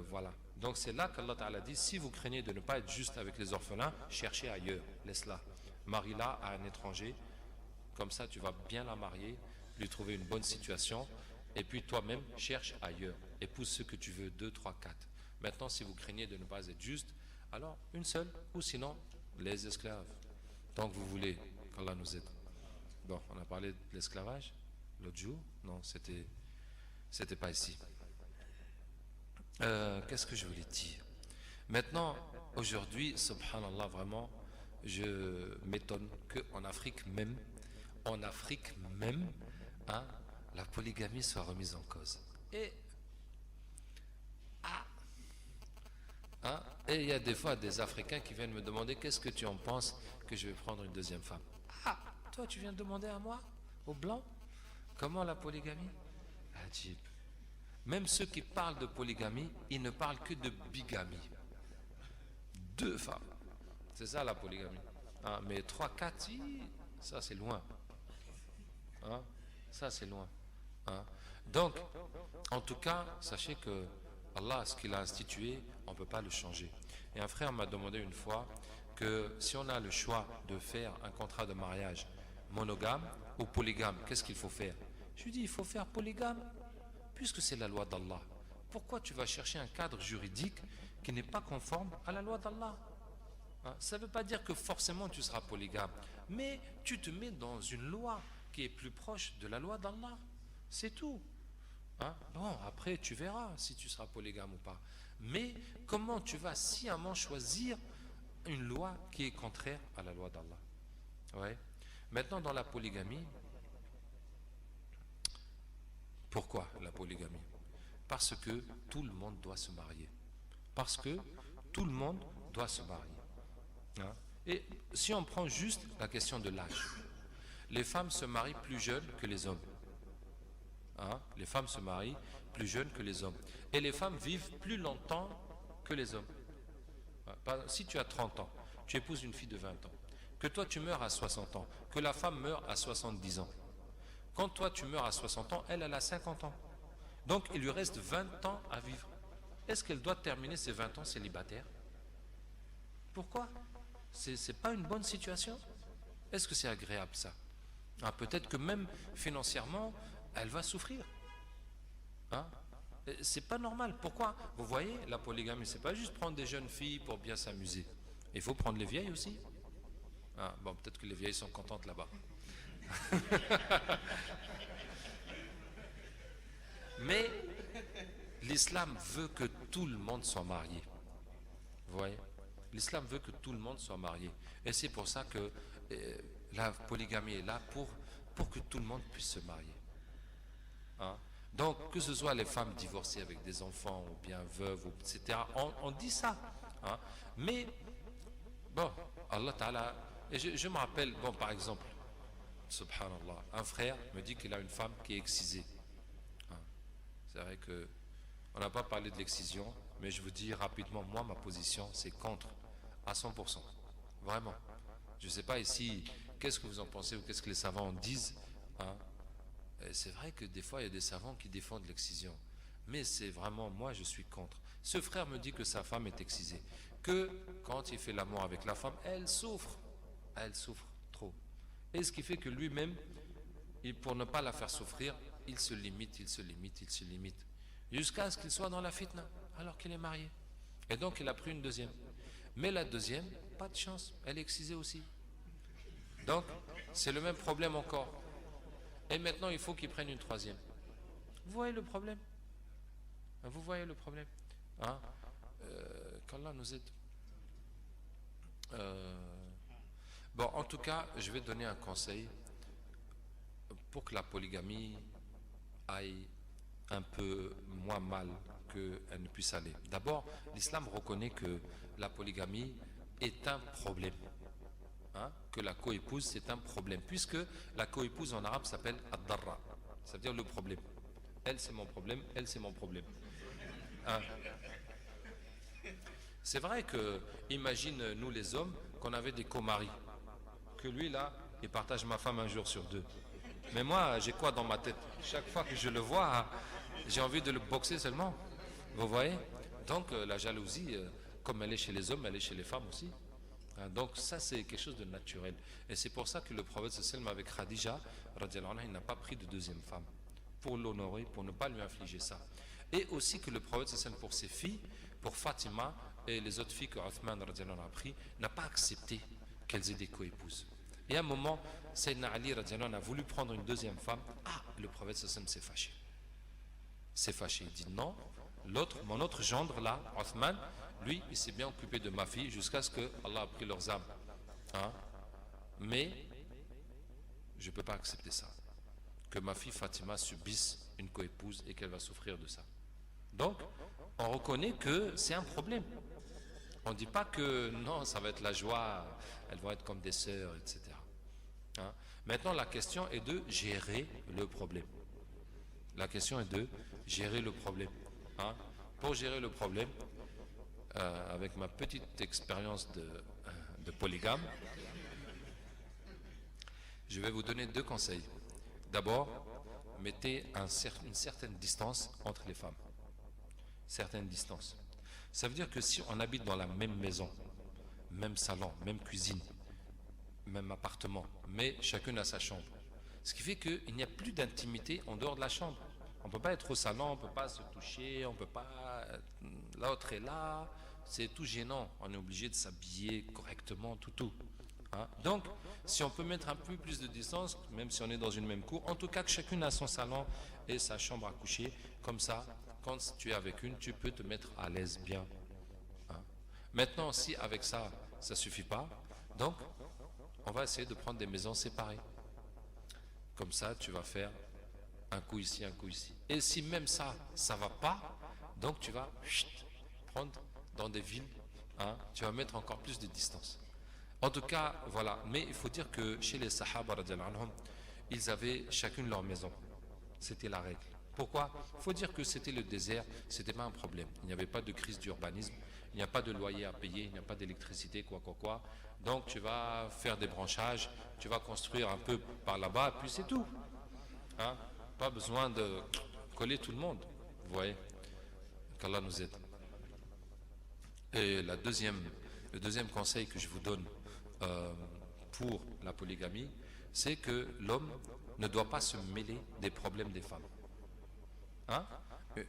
voilà. Donc c'est là qu'Allah Ta'ala dit, si vous craignez de ne pas être juste avec les orphelins, cherchez ailleurs, laisse-la. Marie-la à un étranger, comme ça tu vas bien la marier, lui trouver une bonne situation, et puis toi-même cherche ailleurs, épouse ce que tu veux, 2, 3, 4. Maintenant, si vous craignez de ne pas être juste, alors une seule, ou sinon les esclaves, tant que vous voulez qu'Allah nous aide. Bon, on a parlé de l'esclavage l'autre jour, non, c'était pas ici. Qu'est-ce que je voulais dire? Maintenant, aujourd'hui, subhanallah, vraiment, je m'étonne qu'en Afrique même, hein, la polygamie soit remise en cause. Et il y a des fois des Africains qui viennent me demander, qu'est-ce que tu en penses que je vais prendre une deuxième femme? Ah, toi tu viens de demander à moi, aux Blancs, comment la polygamie? Ajib. Même ceux qui parlent de polygamie, ils ne parlent que de bigamie. 2 femmes. C'est ça la polygamie. Hein, mais 3, 4, ça c'est loin. Hein, ça c'est loin. Hein. Donc, en tout cas, sachez que Allah, ce qu'il a institué, on ne peut pas le changer. Et un frère m'a demandé une fois que si on a le choix de faire un contrat de mariage monogame ou polygame, qu'est-ce qu'il faut faire? Je lui dis, il faut faire polygame, puisque c'est la loi d'Allah. Pourquoi tu vas chercher un cadre juridique qui n'est pas conforme à la loi d'Allah? Hein, ça ne veut pas dire que forcément tu seras polygame, mais tu te mets dans une loi qui est plus proche de la loi d'Allah. C'est tout. Hein? Bon, après tu verras si tu seras polygame ou pas. Mais comment tu vas sciemment choisir une loi qui est contraire à la loi d'Allah? Ouais. Maintenant, dans la polygamie, pourquoi la polygamie? Parce que tout le monde doit se marier. Parce que tout le monde doit se marier. Hein? Et si on prend juste la question de l'âge, les femmes se marient plus jeunes que les hommes. Hein? Les femmes se marient plus jeunes que les hommes. Et les femmes vivent plus longtemps que les hommes. Si tu as 30 ans, tu épouses une fille de 20 ans, que toi tu meurs à 60 ans, que la femme meurt à 70 ans. Quand toi tu meurs à 60 ans, elle a 50 ans. Donc il lui reste 20 ans à vivre. Est-ce qu'elle doit terminer ses 20 ans célibataire? Pourquoi? C'est pas une bonne situation. Est-ce que c'est agréable ça? Peut-être que même financièrement, elle va souffrir. Hein? C'est pas normal. Pourquoi? Vous voyez, la polygamie, c'est pas juste prendre des jeunes filles pour bien s'amuser. Il faut prendre les vieilles aussi. Bon, peut-être que les vieilles sont contentes là-bas. Mais l'islam veut que tout le monde soit marié. Vous voyez? L'islam veut que tout le monde soit marié. Et c'est pour ça que la polygamie est là pour que tout le monde puisse se marier. Hein? Donc, que ce soit les femmes divorcées avec des enfants, ou bien veuves, etc., on dit ça. Hein? Mais, bon, Allah Ta'ala, et je me rappelle, bon, par exemple, subhanallah, un frère me dit qu'il a une femme qui est excisée. Hein? C'est vrai que on n'a pas parlé de l'excision, mais je vous dis rapidement, moi, ma position, c'est contre, à 100%. Vraiment. Je ne sais pas ici, qu'est-ce que vous en pensez, ou qu'est-ce que les savants en disent. Hein? C'est vrai que des fois, il y a des savants qui défendent l'excision. Mais c'est vraiment, moi, je suis contre. Ce frère me dit que sa femme est excisée. Que quand il fait l'amour avec la femme, elle souffre. Elle souffre trop. Et ce qui fait que lui-même, pour ne pas la faire souffrir, il se limite, il se limite, il se limite. Jusqu'à ce qu'il soit dans la fitna, alors qu'il est marié. Et donc, il a pris une deuxième. Mais la deuxième, pas de chance, elle est excisée aussi. Donc, c'est le même problème encore. Et maintenant, il faut qu'il prenne une troisième. Vous voyez le problème? Vous voyez le problème? Hein? Qu'Allah nous aide. Bon, en tout cas, je vais donner un conseil pour que la polygamie aille un peu moins mal qu'elle ne puisse aller. D'abord, l'islam reconnaît que la polygamie est un problème. Hein, que la coépouse c'est un problème, puisque la coépouse en arabe s'appelle ad-darra, ça veut dire le problème. Elle c'est mon problème, elle c'est mon problème. Hein? C'est vrai que, imagine nous les hommes, qu'on avait des co-maris, que lui là, il partage ma femme un jour sur deux. Mais moi, j'ai quoi dans ma tête? Chaque fois que je le vois, j'ai envie de le boxer seulement. Vous voyez? Donc la jalousie, comme elle est chez les hommes, elle est chez les femmes aussi. Donc ça c'est quelque chose de naturel. Et c'est pour ça que le prophète sallam avec Khadija, il n'a pas pris de deuxième femme. Pour l'honorer, pour ne pas lui infliger ça. Et aussi que le prophète sallam pour ses filles, pour Fatima et les autres filles que Uthman a pris, n'a pas accepté qu'elles aient des coépouses. Et à un moment, Sayyidina Ali a voulu prendre une deuxième femme. Le prophète sallam s'est fâché. S'est fâché. Il dit non, mon autre gendre là, Uthman, lui, il s'est bien occupé de ma fille jusqu'à ce que Allah a pris leurs âmes. Hein? Mais je ne peux pas accepter ça. Que ma fille Fatima subisse une coépouse et qu'elle va souffrir de ça. Donc, on reconnaît que c'est un problème. On ne dit pas que non, ça va être la joie, elles vont être comme des sœurs, etc. Hein? Maintenant, la question est de gérer le problème. La question est de gérer le problème. Hein? Pour gérer le problème, avec ma petite expérience de polygame, je vais vous donner deux conseils. D'abord, mettez une certaine distance entre les femmes. Certaine distance. Ça veut dire que si on habite dans la même maison, même salon, même cuisine, même appartement, mais chacune a sa chambre, ce qui fait qu'il n'y a plus d'intimité en dehors de la chambre. On ne peut pas être au salon, on ne peut pas se toucher, on ne peut pas... L'autre est là, c'est tout gênant. On est obligé de s'habiller correctement, tout. Hein? Donc, si on peut mettre un peu plus de distance, même si on est dans une même cour, en tout cas que chacune a son salon et sa chambre à coucher, comme ça, quand tu es avec une, tu peux te mettre à l'aise bien. Hein? Maintenant, si avec ça, ça ne suffit pas, donc, on va essayer de prendre des maisons séparées. Comme ça, tu vas faire un coup ici, un coup ici. Et si même ça ne va pas, donc tu vas prendre dans des villes, hein, tu vas mettre encore plus de distance. En tout cas, voilà. Mais il faut dire que chez les Sahaba, ils avaient chacune leur maison. C'était la règle. Pourquoi? Il faut dire que c'était le désert, c'était pas un problème. Il n'y avait pas de crise d'urbanisme, il n'y a pas de loyer à payer, il n'y a pas d'électricité, quoi. Donc tu vas faire des branchages, tu vas construire un peu par là-bas, puis c'est tout. Hein? Pas besoin de coller tout le monde. Vous voyez? Qu'Allah nous aide. Et le deuxième conseil que je vous donne pour la polygamie, c'est que l'homme ne doit pas se mêler des problèmes des femmes. Hein?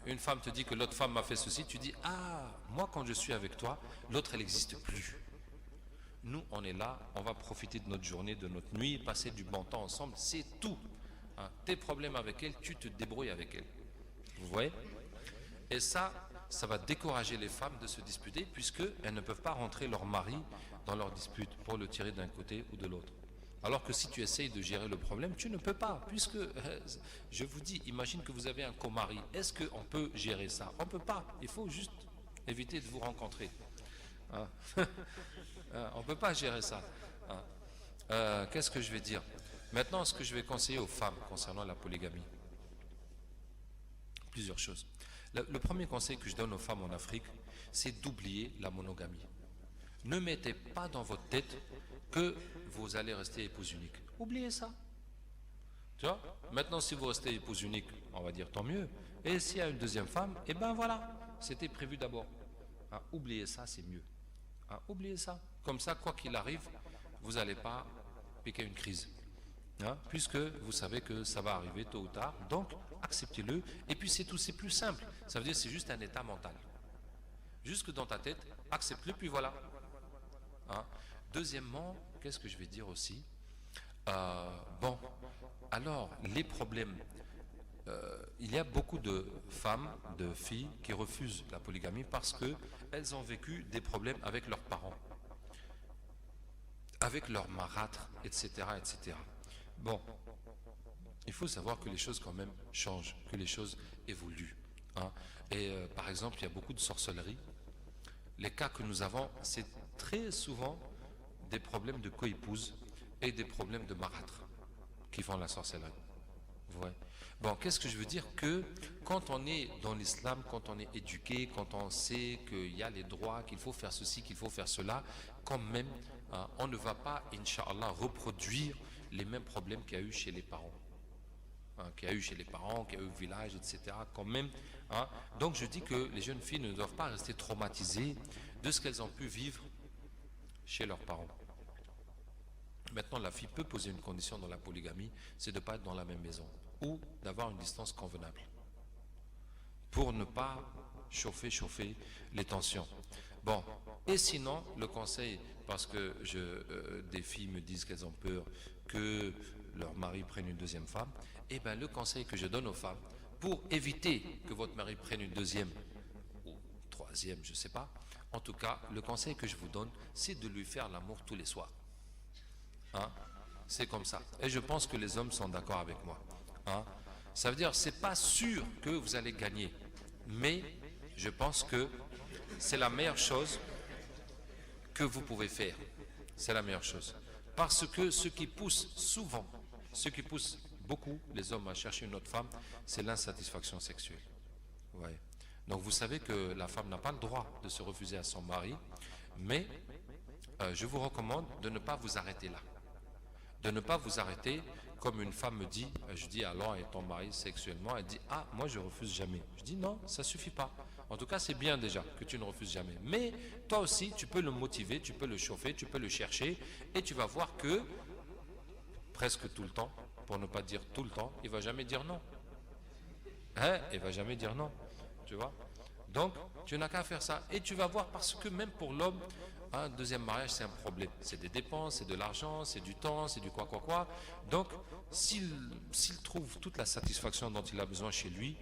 Une femme te dit que l'autre femme m'a fait ceci, tu dis, ah, moi quand je suis avec toi, l'autre elle n'existe plus. Nous on est là, on va profiter de notre journée, de notre nuit, passer du bon temps ensemble, c'est tout. Hein? Tes problèmes avec elle, tu te débrouilles avec elle. Vous voyez? Et ça va décourager les femmes de se disputer, puisqu'elles ne peuvent pas rentrer leur mari dans leur dispute pour le tirer d'un côté ou de l'autre. Alors que si tu essayes de gérer le problème, tu ne peux pas, puisque, je vous dis, imagine que vous avez un co-mari, est-ce qu'on peut gérer ça? On ne peut pas, il faut juste éviter de vous rencontrer. Hein? On ne peut pas gérer ça. Hein? Qu'est-ce que je vais dire? Maintenant, ce que je vais conseiller aux femmes concernant la polygamie, plusieurs choses. Le premier conseil que je donne aux femmes en Afrique, c'est d'oublier la monogamie. Ne mettez pas dans votre tête que vous allez rester épouse unique. Oubliez ça. Tu vois? Maintenant, si vous restez épouse unique, on va dire tant mieux. Et s'il y a une deuxième femme, eh ben voilà, c'était prévu d'abord. Hein, oubliez ça, c'est mieux. Hein, oubliez ça. Comme ça, quoi qu'il arrive, vous n'allez pas piquer une crise. Hein, puisque vous savez que ça va arriver tôt ou tard. Donc, acceptez-le. Et puis c'est tout, c'est plus simple. Ça veut dire que c'est juste un état mental. Jusque dans ta tête, accepte-le, puis voilà. Hein. Deuxièmement, qu'est-ce que je vais dire aussi? Bon, alors, les problèmes. Il y a beaucoup de femmes, de filles qui refusent la polygamie parce qu'elles ont vécu des problèmes avec leurs parents, avec leurs marâtres, etc., etc. Bon, il faut savoir que les choses quand même changent, que les choses évoluent. Hein. Et par exemple, il y a beaucoup de sorcellerie. Les cas que nous avons, c'est très souvent des problèmes de coépouse et des problèmes de marâtre qui font la sorcellerie. Ouais. Bon, qu'est-ce que je veux dire? Que quand on est dans l'islam, quand on est éduqué, quand on sait qu'il y a les droits, qu'il faut faire ceci, qu'il faut faire cela, quand même, hein, on ne va pas, Inch'Allah, reproduire les mêmes problèmes qu'il y a eu chez les parents. Hein, qu'il y a eu chez les parents, qu'il y a eu au village, etc. Quand même. Hein. Donc je dis que les jeunes filles ne doivent pas rester traumatisées de ce qu'elles ont pu vivre chez leurs parents. Maintenant, la fille peut poser une condition dans la polygamie, c'est de ne pas être dans la même maison ou d'avoir une distance convenable pour ne pas chauffer les tensions. Bon, et sinon, le conseil, parce que des filles me disent qu'elles ont peur que leur mari prenne une deuxième femme, et bien le conseil que je donne aux femmes, pour éviter que votre mari prenne une deuxième ou troisième, je ne sais pas, en tout cas, le conseil que je vous donne, c'est de lui faire l'amour tous les soirs. Hein? C'est comme ça. Et je pense que les hommes sont d'accord avec moi. Hein? Ça veut dire, c'est pas sûr que vous allez gagner, mais je pense que c'est la meilleure chose que vous pouvez faire. C'est la meilleure chose. Parce que ce qui pousse souvent, ce qui pousse beaucoup les hommes à chercher une autre femme, c'est l'insatisfaction sexuelle. Ouais. Donc vous savez que la femme n'a pas le droit de se refuser à son mari, mais je vous recommande de ne pas vous arrêter là. De ne pas vous arrêter comme une femme me dit, je dis alors et ton mari sexuellement, elle dit ah moi je refuse jamais. Je dis non, ça suffit pas. En tout cas c'est bien déjà que tu ne refuses jamais. Mais toi aussi tu peux le motiver, tu peux le chauffer, tu peux le chercher et tu vas voir que presque tout le temps, pour ne pas dire tout le temps, il va jamais dire non. Hein? Il va jamais dire non. Tu vois? Donc tu n'as qu'à faire ça et tu vas voir parce que même pour l'homme, un deuxième mariage c'est un problème, c'est des dépenses, c'est de l'argent, c'est du temps, c'est du quoi. Donc s'il trouve toute la satisfaction dont il a besoin chez lui,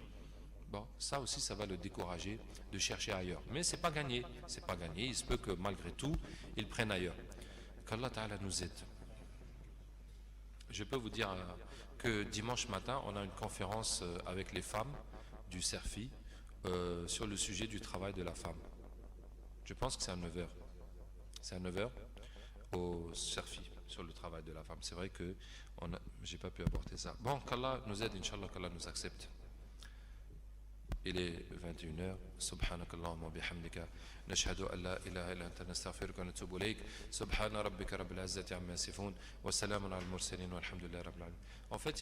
bon, ça aussi ça va le décourager de chercher ailleurs. Mais c'est pas gagné, il se peut que malgré tout il prenne ailleurs. Qu'Allah Ta'ala nous aide. Je peux vous dire que dimanche matin on a une conférence avec les femmes du CERFI sur le sujet du travail de la femme. Je pense que c'est à 9h. C'est à 9h au CERFI sur le travail de la femme. C'est vrai que j'ai pas pu apporter ça. Bon, qu'Allah nous aide, Inch'Allah, qu'Allah nous accepte. Il est 21h. Subhanakallahumma wa bihamdika. Nashhadu an la ilaha illa anta nastaghfiruka wa natubu ilayk. Subhana rabbika rabbil izzati amma yasifun. Wa salamun ala al mursalin walhamdulillahi rabbil alamin. En fait,